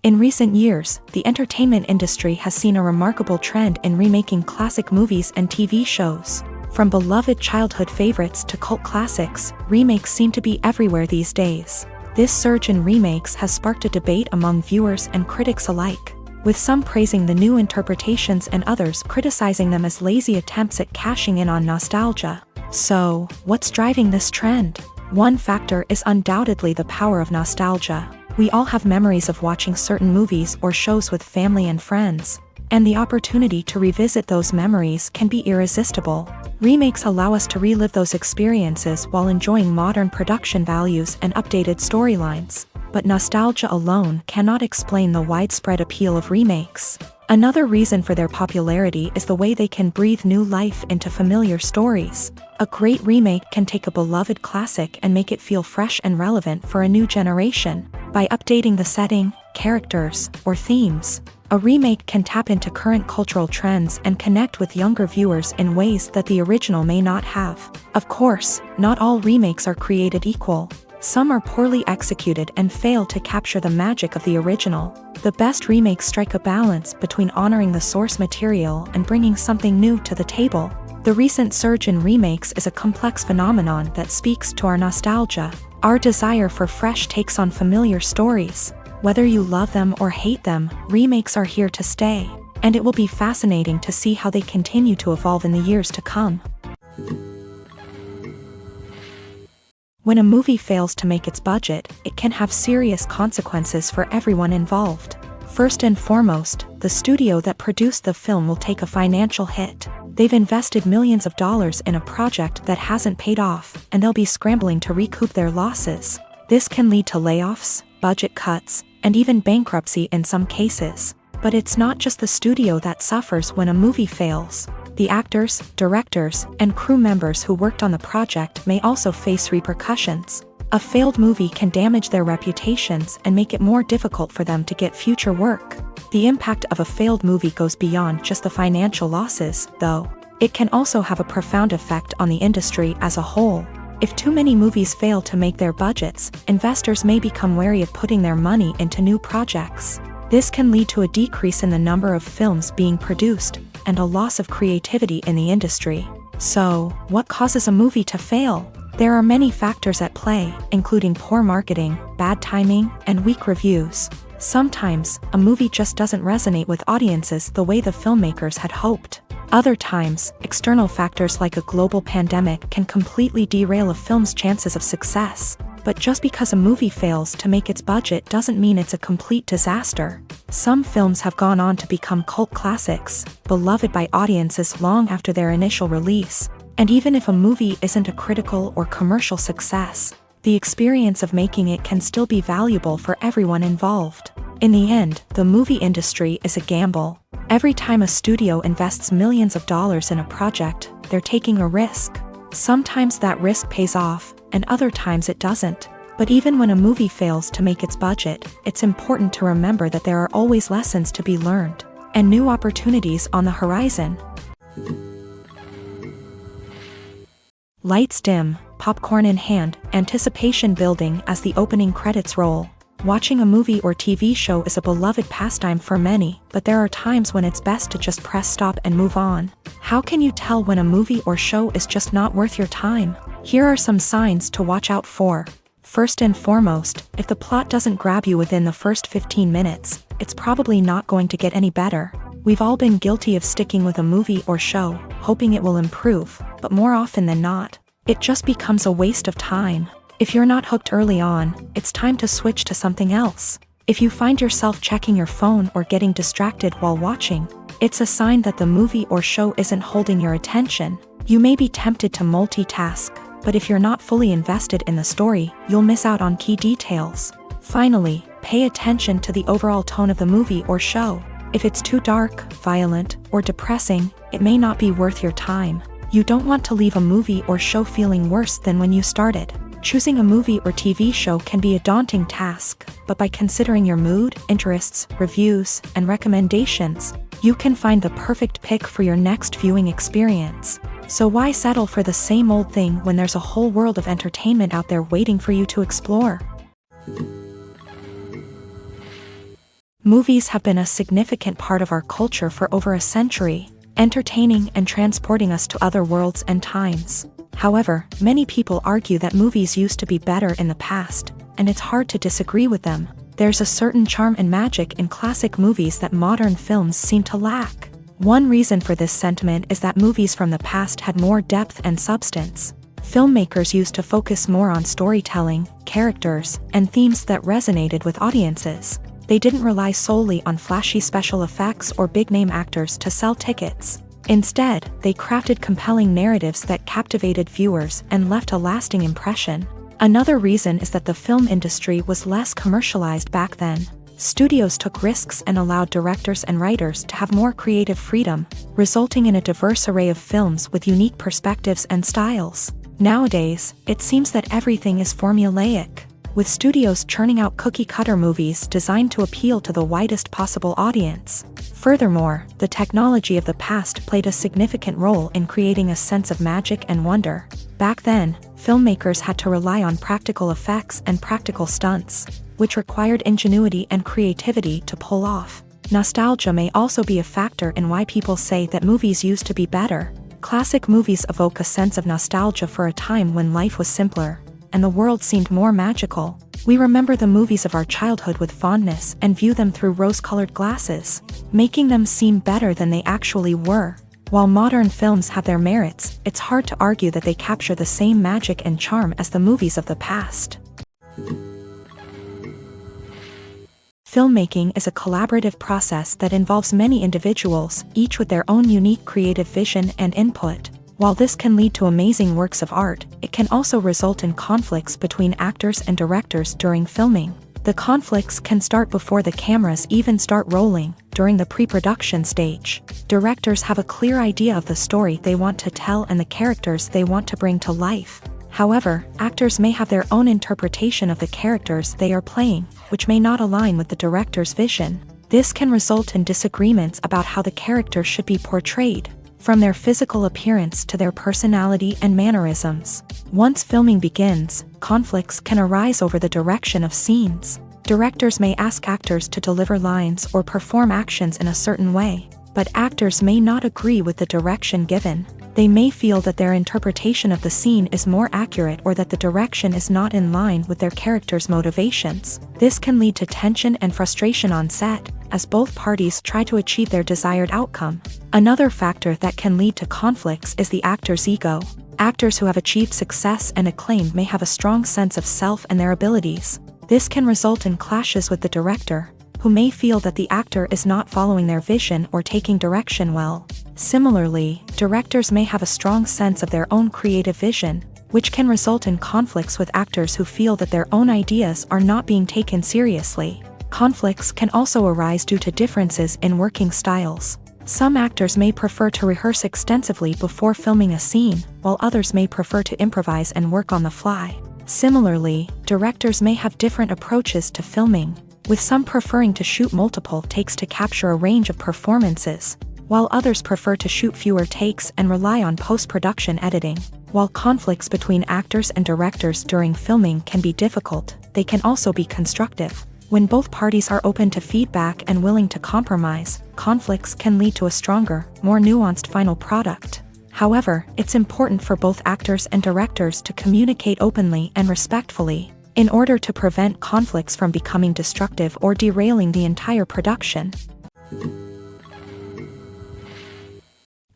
In recent years, the entertainment industry has seen a remarkable trend in remaking classic movies and TV shows. From beloved childhood favorites to cult classics, remakes seem to be everywhere these days. This surge in remakes has sparked a debate among viewers and critics alike, with some praising the new interpretations and others criticizing them as lazy attempts at cashing in on nostalgia. So, what's driving this trend? One factor is undoubtedly the power of nostalgia. We all have memories of watching certain movies or shows with family and friends, and the opportunity to revisit those memories can be irresistible. Remakes allow us to relive those experiences while enjoying modern production values and updated storylines, but nostalgia alone cannot explain the widespread appeal of remakes. Another reason for their popularity is the way they can breathe new life into familiar stories. A great remake can take a beloved classic and make it feel fresh and relevant for a new generation. By updating the setting, characters, or themes, a remake can tap into current cultural trends and connect with younger viewers in ways that the original may not have. Of course, not all remakes are created equal. Some are poorly executed and fail to capture the magic of the original. The best remakes strike a balance between honoring the source material and bringing something new to the table. The recent surge in remakes is a complex phenomenon that speaks to our nostalgia, our desire for fresh takes on familiar stories. Whether you love them or hate them, remakes are here to stay, and it will be fascinating to see how they continue to evolve in the years to come. When a movie fails to make its budget, it can have serious consequences for everyone involved. First and foremost, the studio that produced the film will take a financial hit. They've invested millions of dollars in a project that hasn't paid off, and they'll be scrambling to recoup their losses. This can lead to layoffs, budget cuts, and even bankruptcy in some cases. But it's not just the studio that suffers when a movie fails. The actors, directors, and crew members who worked on the project may also face repercussions. A failed movie can damage their reputations and make it more difficult for them to get future work. The impact of a failed movie goes beyond just the financial losses, though. It can also have a profound effect on the industry as a whole. If too many movies fail to make their budgets, investors may become wary of putting their money into new projects. This can lead to a decrease in the number of films being produced, and a loss of creativity in the industry. So, what causes a movie to fail? There are many factors at play, including poor marketing, bad timing, and weak reviews. Sometimes, a movie just doesn't resonate with audiences the way the filmmakers had hoped. Other times, external factors like a global pandemic can completely derail a film's chances of success. But just because a movie fails to make its budget doesn't mean it's a complete disaster. Some films have gone on to become cult classics, beloved by audiences long after their initial release. And even if a movie isn't a critical or commercial success, the experience of making it can still be valuable for everyone involved. In the end, the movie industry is a gamble. Every time a studio invests millions of dollars in a project, they're taking a risk. Sometimes that risk pays off, and other times it doesn't. But even when a movie fails to make its budget, it's important to remember that there are always lessons to be learned, and new opportunities on the horizon. Lights dim, popcorn in hand, anticipation building as the opening credits roll. Watching a movie or TV show is a beloved pastime for many, but there are times when it's best to just press stop and move on. How can you tell when a movie or show is just not worth your time? Here are some signs to watch out for. First and foremost, if the plot doesn't grab you within the first 15 minutes, it's probably not going to get any better. We've all been guilty of sticking with a movie or show, hoping it will improve, but more often than not, it just becomes a waste of time. If you're not hooked early on, it's time to switch to something else. If you find yourself checking your phone or getting distracted while watching, it's a sign that the movie or show isn't holding your attention. You may be tempted to multitask, but if you're not fully invested in the story, you'll miss out on key details. Finally, pay attention to the overall tone of the movie or show. If it's too dark, violent, or depressing, it may not be worth your time. You don't want to leave a movie or show feeling worse than when you started. Choosing a movie or TV show can be a daunting task, but by considering your mood, interests, reviews, and recommendations, you can find the perfect pick for your next viewing experience. So why settle for the same old thing when there's a whole world of entertainment out there waiting for you to explore? Movies have been a significant part of our culture for over a century, entertaining and transporting us to other worlds and times. However, many people argue that movies used to be better in the past, and it's hard to disagree with them. There's a certain charm and magic in classic movies that modern films seem to lack. One reason for this sentiment is that movies from the past had more depth and substance. Filmmakers used to focus more on storytelling, characters, and themes that resonated with audiences. They didn't rely solely on flashy special effects or big-name actors to sell tickets. Instead, they crafted compelling narratives that captivated viewers and left a lasting impression. Another reason is that the film industry was less commercialized back then. Studios took risks and allowed directors and writers to have more creative freedom, resulting in a diverse array of films with unique perspectives and styles. Nowadays, it seems that everything is formulaic, with studios churning out cookie-cutter movies designed to appeal to the widest possible audience. Furthermore, the technology of the past played a significant role in creating a sense of magic and wonder. Back then, filmmakers had to rely on practical effects and practical stunts, which required ingenuity and creativity to pull off. Nostalgia may also be a factor in why people say that movies used to be better. Classic movies evoke a sense of nostalgia for a time when life was simpler, and the world seemed more magical. We remember the movies of our childhood with fondness and view them through rose-colored glasses, making them seem better than they actually were. While modern films have their merits, it's hard to argue that they capture the same magic and charm as the movies of the past. Filmmaking is a collaborative process that involves many individuals, each with their own unique creative vision and input. While this can lead to amazing works of art, it can also result in conflicts between actors and directors during filming. The conflicts can start before the cameras even start rolling, during the pre-production stage. Directors have a clear idea of the story they want to tell and the characters they want to bring to life. However, actors may have their own interpretation of the characters they are playing, which may not align with the director's vision. This can result in disagreements about how the character should be portrayed, from their physical appearance to their personality and mannerisms. Once filming begins, conflicts can arise over the direction of scenes. Directors may ask actors to deliver lines or perform actions in a certain way, but actors may not agree with the direction given. They may feel that their interpretation of the scene is more accurate or that the direction is not in line with their character's motivations. This can lead to tension and frustration on set, as both parties try to achieve their desired outcome. Another factor that can lead to conflicts is the actor's ego. Actors who have achieved success and acclaim may have a strong sense of self and their abilities. This can result in clashes with the director, who may feel that the actor is not following their vision or taking direction well. Similarly, directors may have a strong sense of their own creative vision, which can result in conflicts with actors who feel that their own ideas are not being taken seriously. Conflicts can also arise due to differences in working styles. Some actors may prefer to rehearse extensively before filming a scene, while others may prefer to improvise and work on the fly. Similarly, directors may have different approaches to filming, with some preferring to shoot multiple takes to capture a range of performances, while others prefer to shoot fewer takes and rely on post-production editing. While conflicts between actors and directors during filming can be difficult, they can also be constructive. When both parties are open to feedback and willing to compromise, conflicts can lead to a stronger, more nuanced final product. However, it's important for both actors and directors to communicate openly and respectfully, in order to prevent conflicts from becoming destructive or derailing the entire production.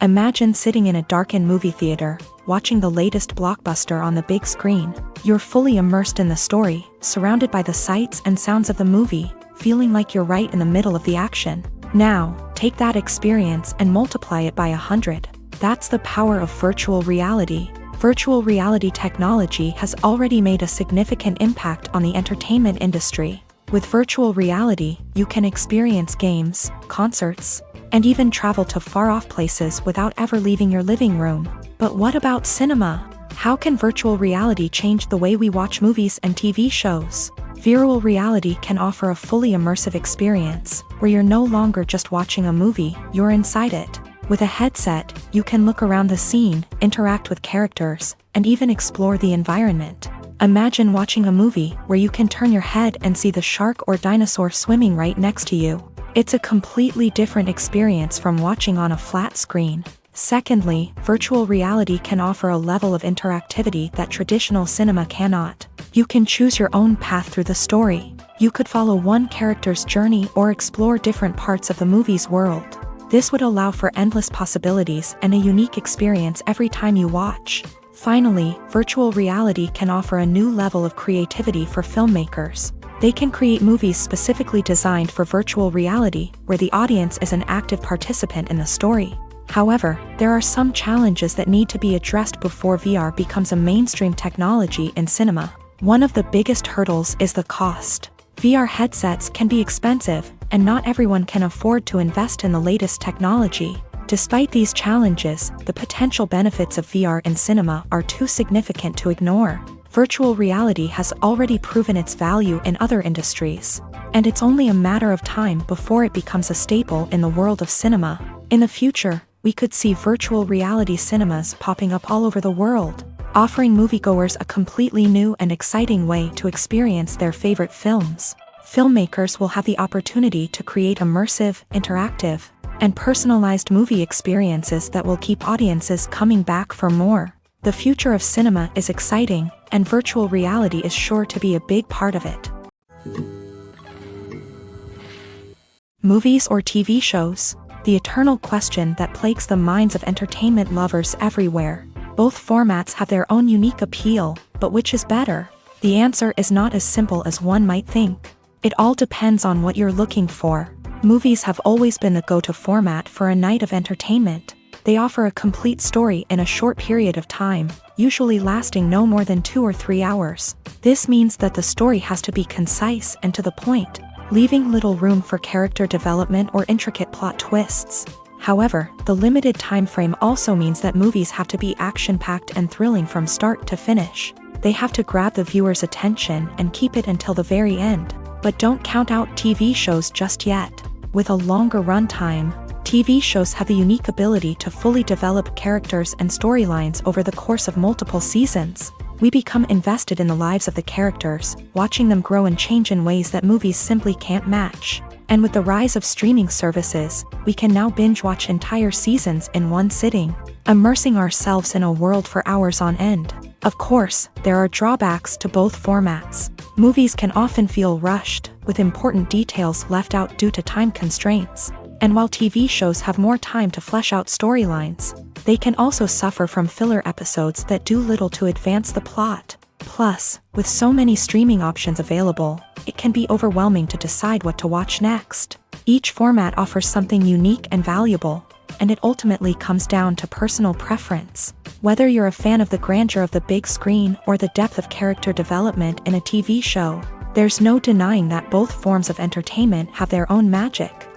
Imagine sitting in a darkened movie theater, watching the latest blockbuster on the big screen. You're fully immersed in the story, surrounded by the sights and sounds of the movie, feeling like you're right in the middle of the action. Now, take that experience and multiply it by 100. That's the power of virtual reality. Virtual reality technology has already made a significant impact on the entertainment industry. With virtual reality, you can experience games, concerts, and even travel to far-off places without ever leaving your living room. But what about cinema? How can virtual reality change the way we watch movies and TV shows? Virtual reality can offer a fully immersive experience, where you're no longer just watching a movie, you're inside it. With a headset, you can look around the scene, interact with characters, and even explore the environment. Imagine watching a movie where you can turn your head and see the shark or dinosaur swimming right next to you. It's a completely different experience from watching on a flat screen. Secondly, virtual reality can offer a level of interactivity that traditional cinema cannot. You can choose your own path through the story. You could follow one character's journey or explore different parts of the movie's world. This would allow for endless possibilities and a unique experience every time you watch. Finally, virtual reality can offer a new level of creativity for filmmakers. They can create movies specifically designed for virtual reality, where the audience is an active participant in the story. However, there are some challenges that need to be addressed before VR becomes a mainstream technology in cinema. One of the biggest hurdles is the cost. VR headsets can be expensive, and not everyone can afford to invest in the latest technology. Despite these challenges, the potential benefits of VR in cinema are too significant to ignore. Virtual reality has already proven its value in other industries, and it's only a matter of time before it becomes a staple in the world of cinema. In the future, we could see virtual reality cinemas popping up all over the world, offering moviegoers a completely new and exciting way to experience their favorite films. Filmmakers will have the opportunity to create immersive, interactive, and personalized movie experiences that will keep audiences coming back for more. The future of cinema is exciting, and virtual reality is sure to be a big part of it. Movies or TV shows? The eternal question that plagues the minds of entertainment lovers everywhere. Both formats have their own unique appeal, but which is better? The answer is not as simple as one might think. It all depends on what you're looking for. Movies have always been the go-to format for a night of entertainment. They offer a complete story in a short period of time, usually lasting no more than 2 or 3 hours. This means that the story has to be concise and to the point, leaving little room for character development or intricate plot twists. However, the limited time frame also means that movies have to be action-packed and thrilling from start to finish. They have to grab the viewer's attention and keep it until the very end. But don't count out TV shows just yet. With a longer runtime, TV shows have the unique ability to fully develop characters and storylines over the course of multiple seasons. We become invested in the lives of the characters, watching them grow and change in ways that movies simply can't match. And with the rise of streaming services, we can now binge-watch entire seasons in one sitting, immersing ourselves in a world for hours on end. Of course, there are drawbacks to both formats. Movies can often feel rushed, with important details left out due to time constraints. And while TV shows have more time to flesh out storylines, they can also suffer from filler episodes that do little to advance the plot. Plus, with so many streaming options available, it can be overwhelming to decide what to watch next. Each format offers something unique and valuable, and it ultimately comes down to personal preference. Whether you're a fan of the grandeur of the big screen or the depth of character development in a TV show, there's no denying that both forms of entertainment have their own magic.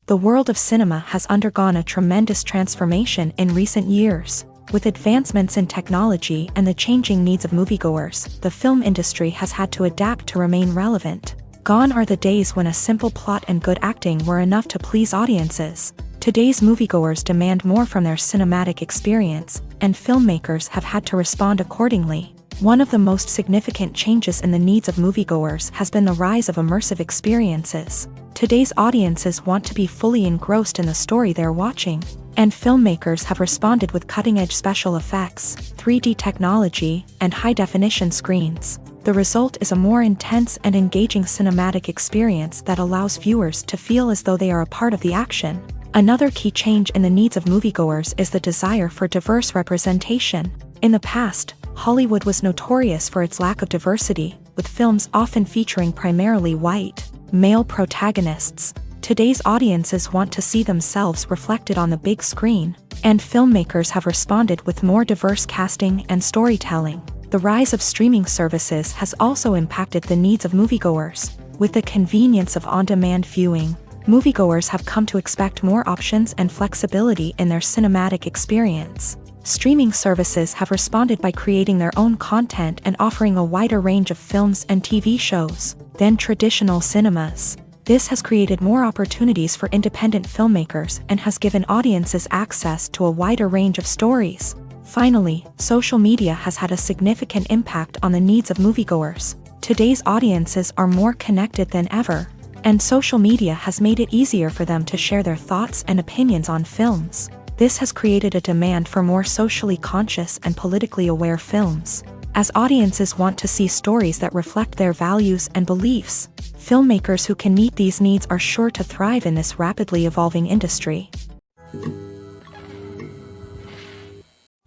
The world of cinema has undergone a tremendous transformation in recent years. With advancements in technology and the changing needs of moviegoers, the film industry has had to adapt to remain relevant. Gone are the days when a simple plot and good acting were enough to please audiences. Today's moviegoers demand more from their cinematic experience, and filmmakers have had to respond accordingly. One of the most significant changes in the needs of moviegoers has been the rise of immersive experiences. Today's audiences want to be fully engrossed in the story they're watching, and filmmakers have responded with cutting-edge special effects, 3D technology, and high-definition screens. The result is a more intense and engaging cinematic experience that allows viewers to feel as though they are a part of the action. Another key change in the needs of moviegoers is the desire for diverse representation. In the past, Hollywood was notorious for its lack of diversity, with films often featuring primarily white, male protagonists. Today's audiences want to see themselves reflected on the big screen, and filmmakers have responded with more diverse casting and storytelling. The rise of streaming services has also impacted the needs of moviegoers. With the convenience of on-demand viewing, moviegoers have come to expect more options and flexibility in their cinematic experience. Streaming services have responded by creating their own content and offering a wider range of films and TV shows than traditional cinemas. This has created more opportunities for independent filmmakers and has given audiences access to a wider range of stories. Finally, social media has had a significant impact on the needs of moviegoers. Today's audiences are more connected than ever, and social media has made it easier for them to share their thoughts and opinions on films. This has created a demand for more socially conscious and politically aware films. As audiences want to see stories that reflect their values and beliefs, filmmakers who can meet these needs are sure to thrive in this rapidly evolving industry.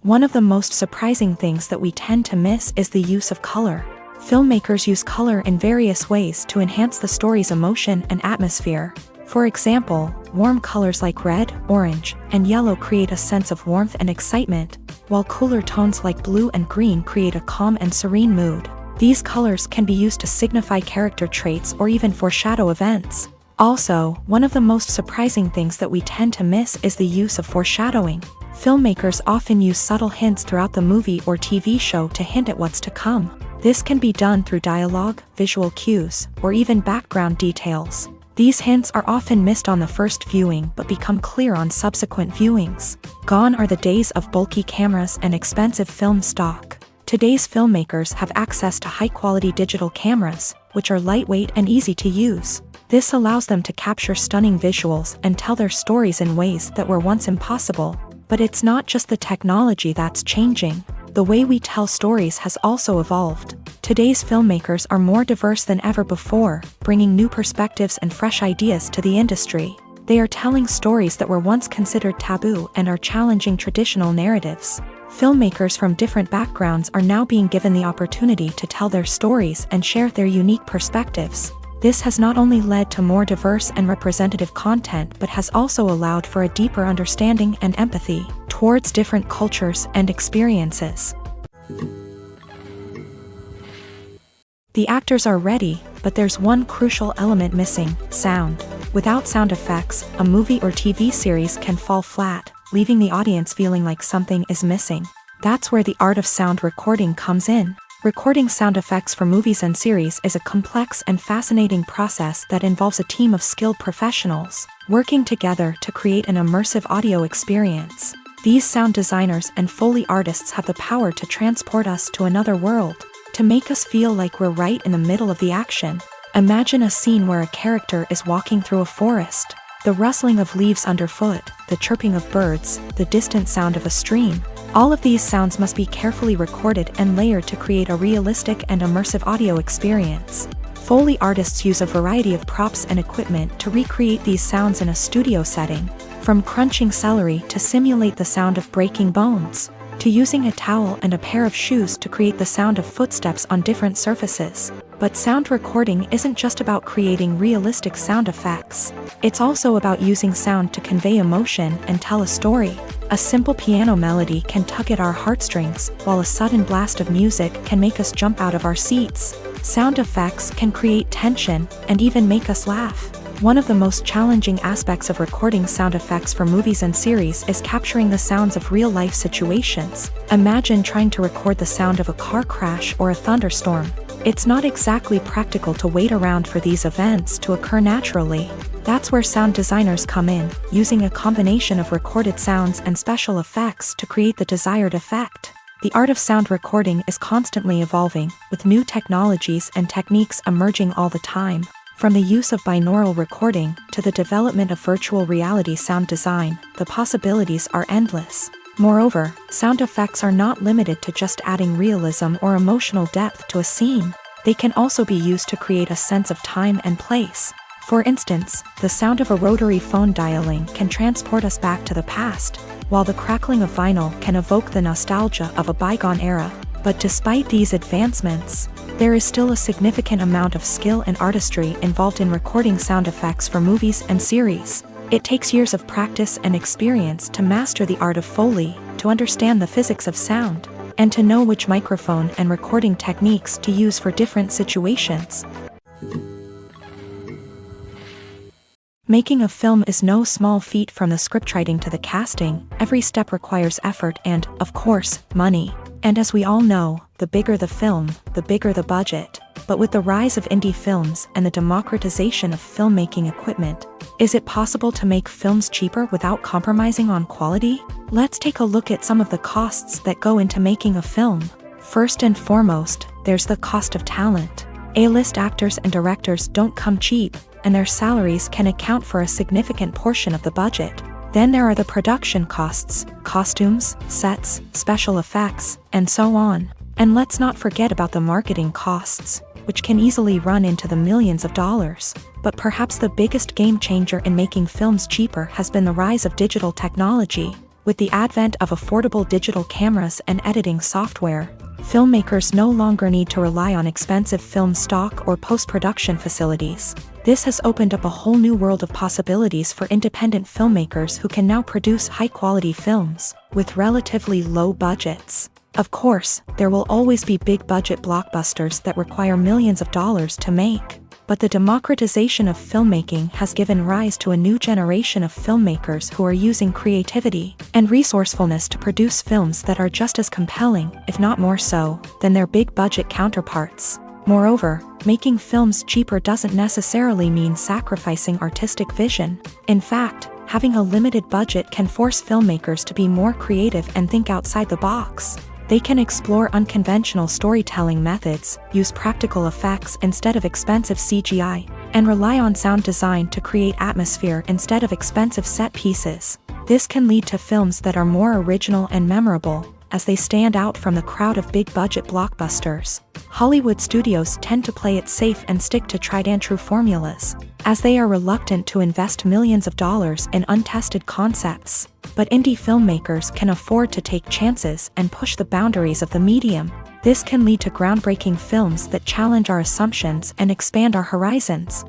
One of the most surprising things that we tend to miss is the use of color. Filmmakers use color in various ways to enhance the story's emotion and atmosphere. For example, warm colors like red, orange, and yellow create a sense of warmth and excitement, while cooler tones like blue and green create a calm and serene mood. These colors can be used to signify character traits or even foreshadow events. Also, one of the most surprising things that we tend to miss is the use of foreshadowing. Filmmakers often use subtle hints throughout the movie or TV show to hint at what's to come. This can be done through dialogue, visual cues, or even background details. These hints are often missed on the first viewing but become clear on subsequent viewings. Gone are the days of bulky cameras and expensive film stock. Today's filmmakers have access to high-quality digital cameras, which are lightweight and easy to use. This allows them to capture stunning visuals and tell their stories in ways that were once impossible. But it's not just the technology that's changing. The way we tell stories has also evolved. Today's filmmakers are more diverse than ever before, bringing new perspectives and fresh ideas to the industry. They are telling stories that were once considered taboo and are challenging traditional narratives. Filmmakers from different backgrounds are now being given the opportunity to tell their stories and share their unique perspectives. This has not only led to more diverse and representative content but has also allowed for a deeper understanding and empathy towards different cultures and experiences. The actors are ready, but there's one crucial element missing: sound. Without sound effects, a movie or TV series can fall flat, leaving the audience feeling like something is missing. That's where the art of sound recording comes in. Recording sound effects for movies and series is a complex and fascinating process that involves a team of skilled professionals working together to create an immersive audio experience. These sound designers and Foley artists have the power to transport us to another world, to make us feel like we're right in the middle of the action. Imagine a scene where a character is walking through a forest. The rustling of leaves underfoot, the chirping of birds, the distant sound of a stream. All of these sounds must be carefully recorded and layered to create a realistic and immersive audio experience. Foley artists use a variety of props and equipment to recreate these sounds in a studio setting, from crunching celery to simulate the sound of breaking bones, to using a towel and a pair of shoes to create the sound of footsteps on different surfaces. But sound recording isn't just about creating realistic sound effects. It's also about using sound to convey emotion and tell a story. A simple piano melody can tug at our heartstrings, while a sudden blast of music can make us jump out of our seats. Sound effects can create tension and even make us laugh. One of the most challenging aspects of recording sound effects for movies and series is capturing the sounds of real-life situations. Imagine trying to record the sound of a car crash or a thunderstorm. It's not exactly practical to wait around for these events to occur naturally. That's where sound designers come in, using a combination of recorded sounds and special effects to create the desired effect. The art of sound recording is constantly evolving, with new technologies and techniques emerging all the time. From the use of binaural recording to the development of virtual reality sound design, the possibilities are endless. Moreover, sound effects are not limited to just adding realism or emotional depth to a scene. They can also be used to create a sense of time and place. For instance, the sound of a rotary phone dialing can transport us back to the past, while the crackling of vinyl can evoke the nostalgia of a bygone era. But despite these advancements, there is still a significant amount of skill and artistry involved in recording sound effects for movies and series. It takes years of practice and experience to master the art of Foley, to understand the physics of sound, and to know which microphone and recording techniques to use for different situations. Making a film is no small feat. From the scriptwriting to the casting, every step requires effort and, of course, money. And as we all know, the bigger the film, the bigger the budget. But with the rise of indie films and the democratization of filmmaking equipment, is it possible to make films cheaper without compromising on quality? Let's take a look at some of the costs that go into making a film. First and foremost, there's the cost of talent. A-list actors and directors don't come cheap, and their salaries can account for a significant portion of the budget. Then there are the production costs, costumes, sets, special effects, and so on. And let's not forget about the marketing costs, which can easily run into the millions of dollars. But perhaps the biggest game changer in making films cheaper has been the rise of digital technology. With the advent of affordable digital cameras and editing software, filmmakers no longer need to rely on expensive film stock or post-production facilities. This has opened up a whole new world of possibilities for independent filmmakers who can now produce high-quality films with relatively low budgets. Of course, there will always be big-budget blockbusters that require millions of dollars to make. But the democratization of filmmaking has given rise to a new generation of filmmakers who are using creativity and resourcefulness to produce films that are just as compelling, if not more so, than their big-budget counterparts. Moreover, making films cheaper doesn't necessarily mean sacrificing artistic vision. In fact, having a limited budget can force filmmakers to be more creative and think outside the box. They can explore unconventional storytelling methods, use practical effects instead of expensive CGI, and rely on sound design to create atmosphere instead of expensive set pieces. This can lead to films that are more original and memorable, as they stand out from the crowd of big-budget blockbusters. Hollywood studios tend to play it safe and stick to tried-and-true formulas, as they are reluctant to invest millions of dollars in untested concepts. But indie filmmakers can afford to take chances and push the boundaries of the medium. This can lead to groundbreaking films that challenge our assumptions and expand our horizons.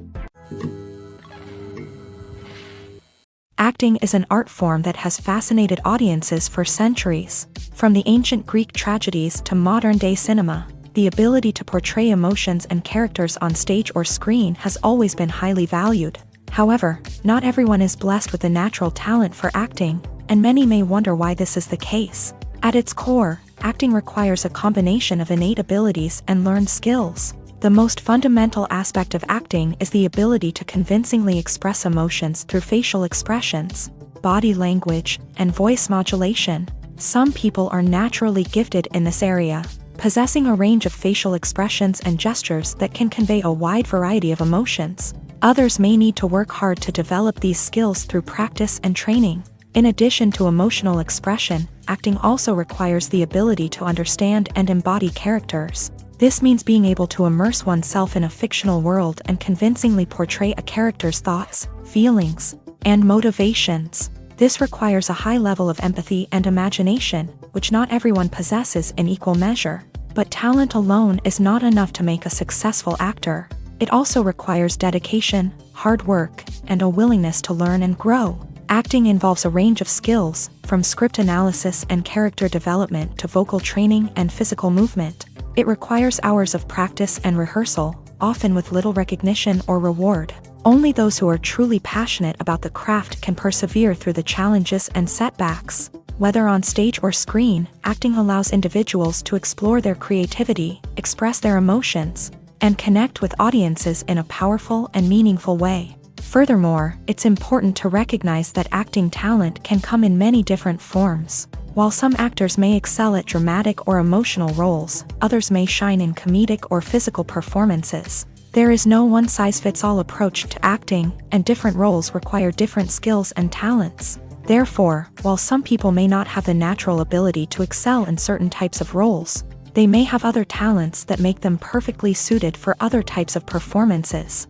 Acting is an art form that has fascinated audiences for centuries. From the ancient Greek tragedies to modern-day cinema, the ability to portray emotions and characters on stage or screen has always been highly valued. However, not everyone is blessed with the natural talent for acting, and many may wonder why this is the case. At its core, acting requires a combination of innate abilities and learned skills. The most fundamental aspect of acting is the ability to convincingly express emotions through facial expressions, body language, and voice modulation. Some people are naturally gifted in this area, possessing a range of facial expressions and gestures that can convey a wide variety of emotions. Others may need to work hard to develop these skills through practice and training. In addition to emotional expression, acting also requires the ability to understand and embody characters. This means being able to immerse oneself in a fictional world and convincingly portray a character's thoughts, feelings, and motivations. This requires a high level of empathy and imagination, which not everyone possesses in equal measure. But talent alone is not enough to make a successful actor. It also requires dedication, hard work, and a willingness to learn and grow. Acting involves a range of skills, from script analysis and character development to vocal training and physical movement. It requires hours of practice and rehearsal, often with little recognition or reward. Only those who are truly passionate about the craft can persevere through the challenges and setbacks. Whether on stage or screen, acting allows individuals to explore their creativity, express their emotions, and connect with audiences in a powerful and meaningful way. Furthermore, it's important to recognize that acting talent can come in many different forms. While some actors may excel at dramatic or emotional roles, others may shine in comedic or physical performances. There is no one-size-fits-all approach to acting, and different roles require different skills and talents. Therefore, while some people may not have the natural ability to excel in certain types of roles, they may have other talents that make them perfectly suited for other types of performances.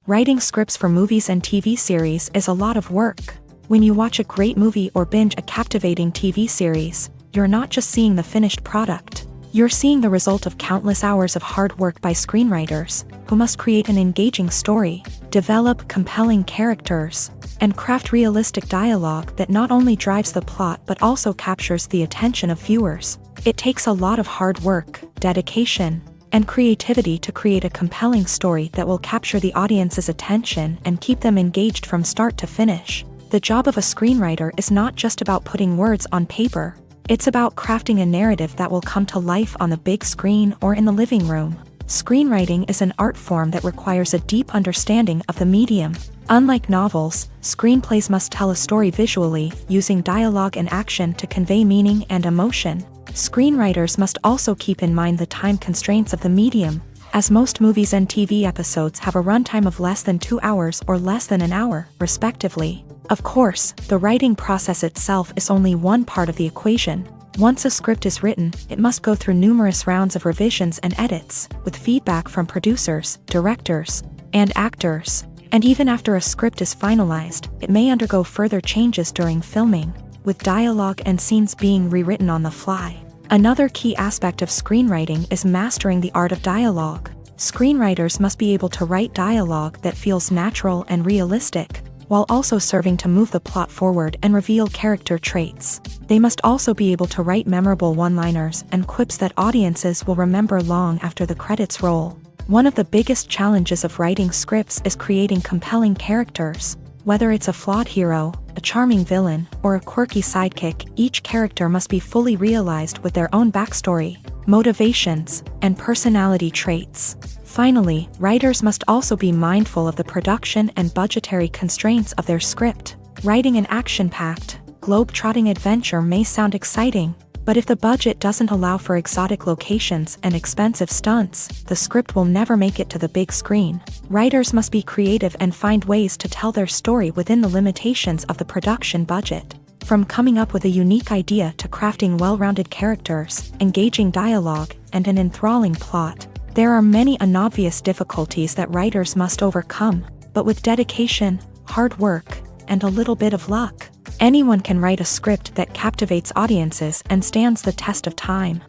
Writing scripts for movies and TV series is a lot of work. When you watch a great movie or binge a captivating TV series, you're not just seeing the finished product. You're seeing the result of countless hours of hard work by screenwriters, who must create an engaging story, develop compelling characters, and craft realistic dialogue that not only drives the plot but also captures the attention of viewers. It takes a lot of hard work, dedication, and creativity to create a compelling story that will capture the audience's attention and keep them engaged from start to finish. The job of a screenwriter is not just about putting words on paper. It's about crafting a narrative that will come to life on the big screen or in the living room. Screenwriting is an art form that requires a deep understanding of the medium. Unlike novels, screenplays must tell a story visually, using dialogue and action to convey meaning and emotion. Screenwriters must also keep in mind the time constraints of the medium, as most movies and TV episodes have a runtime of less than 2 hours or less than an hour, respectively. Of course, the writing process itself is only one part of the equation. Once a script is written, it must go through numerous rounds of revisions and edits, with feedback from producers, directors, and actors. And even after a script is finalized, it may undergo further changes during filming, with dialogue and scenes being rewritten on the fly. Another key aspect of screenwriting is mastering the art of dialogue. Screenwriters must be able to write dialogue that feels natural and realistic, while also serving to move the plot forward and reveal character traits. They must also be able to write memorable one-liners and quips that audiences will remember long after the credits roll. One of the biggest challenges of writing scripts is creating compelling characters. Whether it's a flawed hero, a charming villain, or a quirky sidekick, each character must be fully realized with their own backstory, motivations, and personality traits. Finally, writers must also be mindful of the production and budgetary constraints of their script. Writing an action-packed, globe-trotting adventure may sound exciting, but if the budget doesn't allow for exotic locations and expensive stunts, the script will never make it to the big screen. Writers must be creative and find ways to tell their story within the limitations of the production budget. From coming up with a unique idea to crafting well-rounded characters, engaging dialogue, and an enthralling plot, there are many unobvious difficulties that writers must overcome, but with dedication, hard work, and a little bit of luck, anyone can write a script that captivates audiences and stands the test of time.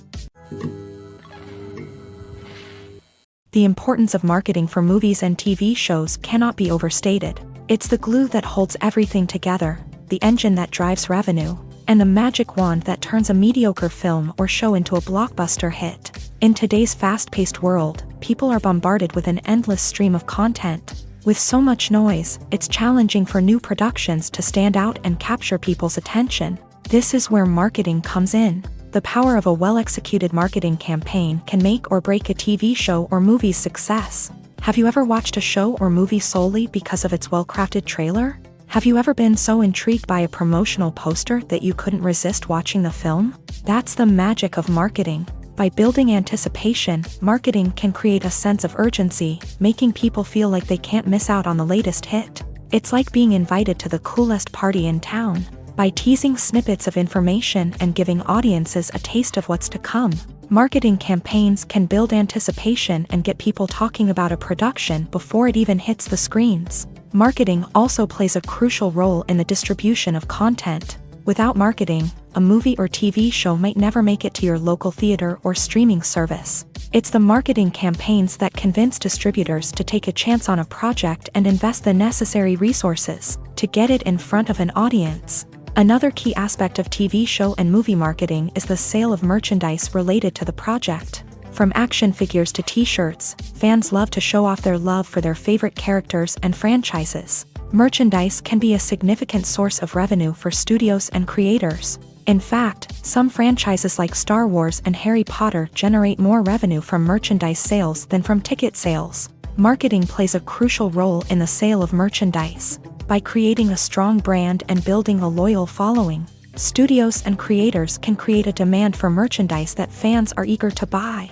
The importance of marketing for movies and TV shows cannot be overstated. It's the glue that holds everything together, the engine that drives revenue, and the magic wand that turns a mediocre film or show into a blockbuster hit. In today's fast-paced world, people are bombarded with an endless stream of content. With so much noise, it's challenging for new productions to stand out and capture people's attention. This is where marketing comes in. The power of a well-executed marketing campaign can make or break a TV show or movie's success. Have you ever watched a show or movie solely because of its well-crafted trailer? Have you ever been so intrigued by a promotional poster that you couldn't resist watching the film? That's the magic of marketing. By building anticipation, marketing can create a sense of urgency, making people feel like they can't miss out on the latest hit. It's like being invited to the coolest party in town. By teasing snippets of information and giving audiences a taste of what's to come, marketing campaigns can build anticipation and get people talking about a production before it even hits the screens. Marketing also plays a crucial role in the distribution of content. Without marketing, a movie or TV show might never make it to your local theater or streaming service. It's the marketing campaigns that convince distributors to take a chance on a project and invest the necessary resources to get it in front of an audience. Another key aspect of TV show and movie marketing is the sale of merchandise related to the project. From action figures to t-shirts, fans love to show off their love for their favorite characters and franchises. Merchandise can be a significant source of revenue for studios and creators. In fact, some franchises like Star Wars and Harry Potter generate more revenue from merchandise sales than from ticket sales. Marketing plays a crucial role in the sale of merchandise. By creating a strong brand and building a loyal following, studios and creators can create a demand for merchandise that fans are eager to buy.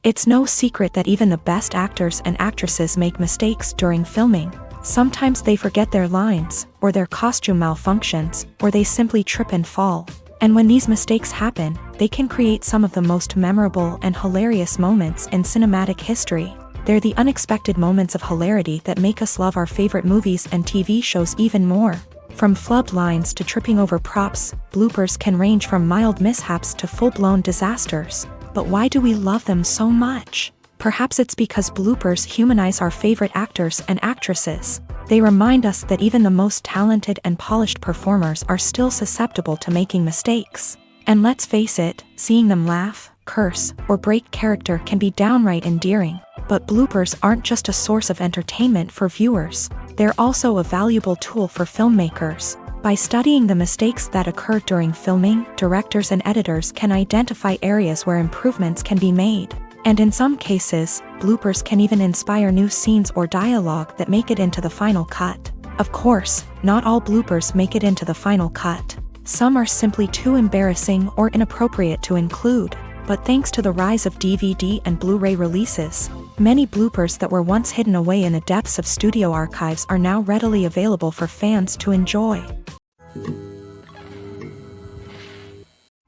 It's no secret that even the best actors and actresses make mistakes during filming. Sometimes they forget their lines, or their costume malfunctions, or they simply trip and fall. And when these mistakes happen, they can create some of the most memorable and hilarious moments in cinematic history. They're the unexpected moments of hilarity that make us love our favorite movies and TV shows even more. From flubbed lines to tripping over props, bloopers can range from mild mishaps to full-blown disasters. But why do we love them so much? Perhaps it's because bloopers humanize our favorite actors and actresses. They remind us that even the most talented and polished performers are still susceptible to making mistakes. And let's face it, seeing them laugh, curse, or break character can be downright endearing. But bloopers aren't just a source of entertainment for viewers. They're also a valuable tool for filmmakers. By studying the mistakes that occur during filming, directors and editors can identify areas where improvements can be made. And in some cases, bloopers can even inspire new scenes or dialogue that make it into the final cut. Of course, not all bloopers make it into the final cut. Some are simply too embarrassing or inappropriate to include. But thanks to the rise of DVD and Blu-ray releases, many bloopers that were once hidden away in the depths of studio archives are now readily available for fans to enjoy.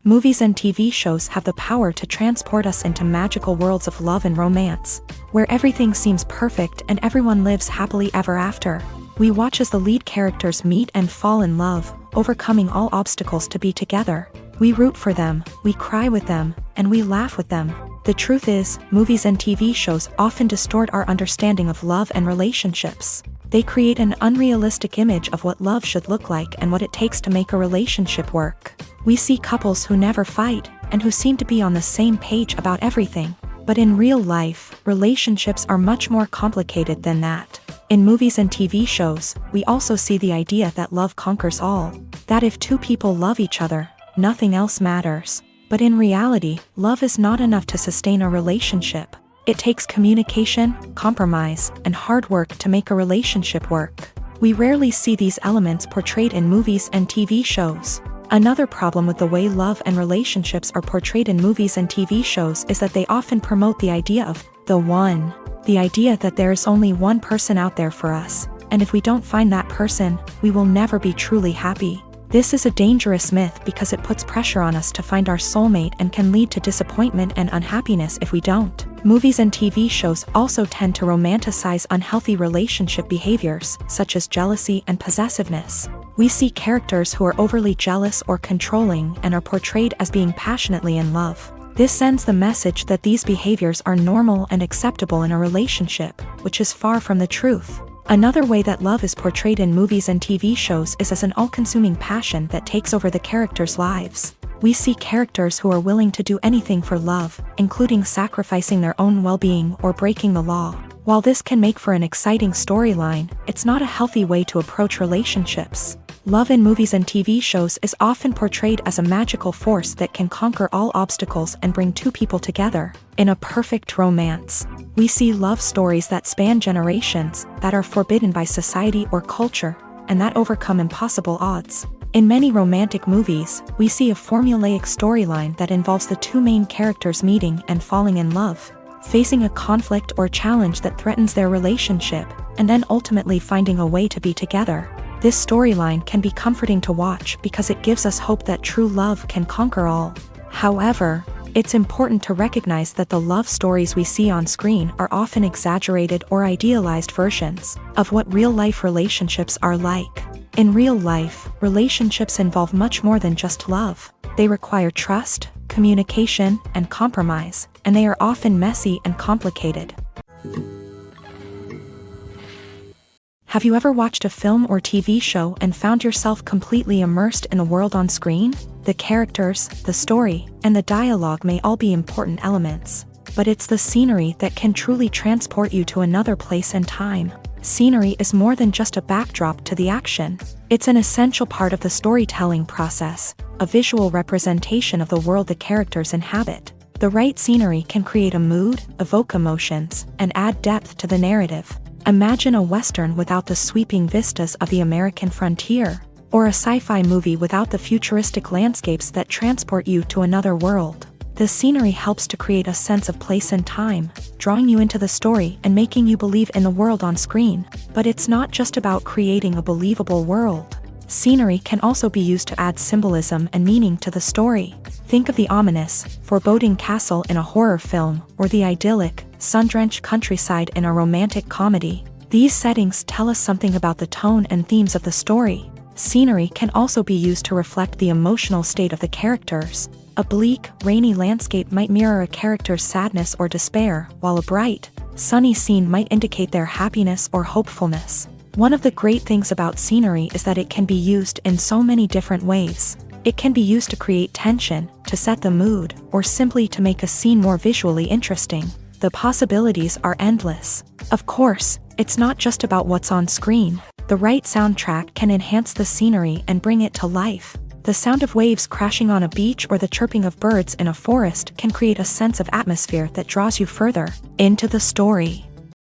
Movies and TV shows have the power to transport us into magical worlds of love and romance, where everything seems perfect and everyone lives happily ever after. We watch as the lead characters meet and fall in love, overcoming all obstacles to be together. We root for them, we cry with them, and we laugh with them. The truth is, movies and TV shows often distort our understanding of love and relationships. They create an unrealistic image of what love should look like and what it takes to make a relationship work. We see couples who never fight, and who seem to be on the same page about everything. But in real life, relationships are much more complicated than that. In movies and TV shows, we also see the idea that love conquers all. That if two people love each other, nothing else matters. But in reality, love is not enough to sustain a relationship. It takes communication, compromise, and hard work to make a relationship work. We rarely see these elements portrayed in movies and TV shows. Another problem with the way love and relationships are portrayed in movies and TV shows is that they often promote the idea of the one. The idea that there is only one person out there for us, and if we don't find that person, we will never be truly happy. This is a dangerous myth because it puts pressure on us to find our soulmate and can lead to disappointment and unhappiness if we don't. Movies and TV shows also tend to romanticize unhealthy relationship behaviors, such as jealousy and possessiveness. We see characters who are overly jealous or controlling and are portrayed as being passionately in love. This sends the message that these behaviors are normal and acceptable in a relationship, which is far from the truth. Another way that love is portrayed in movies and TV shows is as an all-consuming passion that takes over the characters' lives. We see characters who are willing to do anything for love, including sacrificing their own well-being or breaking the law. While this can make for an exciting storyline, it's not a healthy way to approach relationships. Love in movies and TV shows is often portrayed as a magical force that can conquer all obstacles and bring two people together. In a perfect romance, we see love stories that span generations, that are forbidden by society or culture, and that overcome impossible odds. In many romantic movies, we see a formulaic storyline that involves the two main characters meeting and falling in love, facing a conflict or challenge that threatens their relationship, and then ultimately finding a way to be together. This storyline can be comforting to watch because it gives us hope that true love can conquer all. However, it's important to recognize that the love stories we see on screen are often exaggerated or idealized versions of what real-life relationships are like. In real life, relationships involve much more than just love. They require trust, communication, and compromise, and they are often messy and complicated. Have you ever watched a film or TV show and found yourself completely immersed in the world on screen? The characters, the story, and the dialogue may all be important elements, but it's the scenery that can truly transport you to another place and time. Scenery is more than just a backdrop to the action. It's an essential part of the storytelling process, a visual representation of the world the characters inhabit. The right scenery can create a mood, evoke emotions, and add depth to the narrative. Imagine a Western without the sweeping vistas of the American frontier, or a sci-fi movie without the futuristic landscapes that transport you to another world. The scenery helps to create a sense of place and time, drawing you into the story and making you believe in the world on screen. But it's not just about creating a believable world. Scenery can also be used to add symbolism and meaning to the story. Think of the ominous, foreboding castle in a horror film, or the idyllic, sun-drenched countryside in a romantic comedy. These settings tell us something about the tone and themes of the story. Scenery can also be used to reflect the emotional state of the characters. A bleak, rainy landscape might mirror a character's sadness or despair, while a bright, sunny scene might indicate their happiness or hopefulness. One of the great things about scenery is that it can be used in so many different ways. It can be used to create tension, to set the mood, or simply to make a scene more visually interesting. The possibilities are endless. Of course, it's not just about what's on screen. The right soundtrack can enhance the scenery and bring it to life. The sound of waves crashing on a beach or the chirping of birds in a forest can create a sense of atmosphere that draws you further into the story.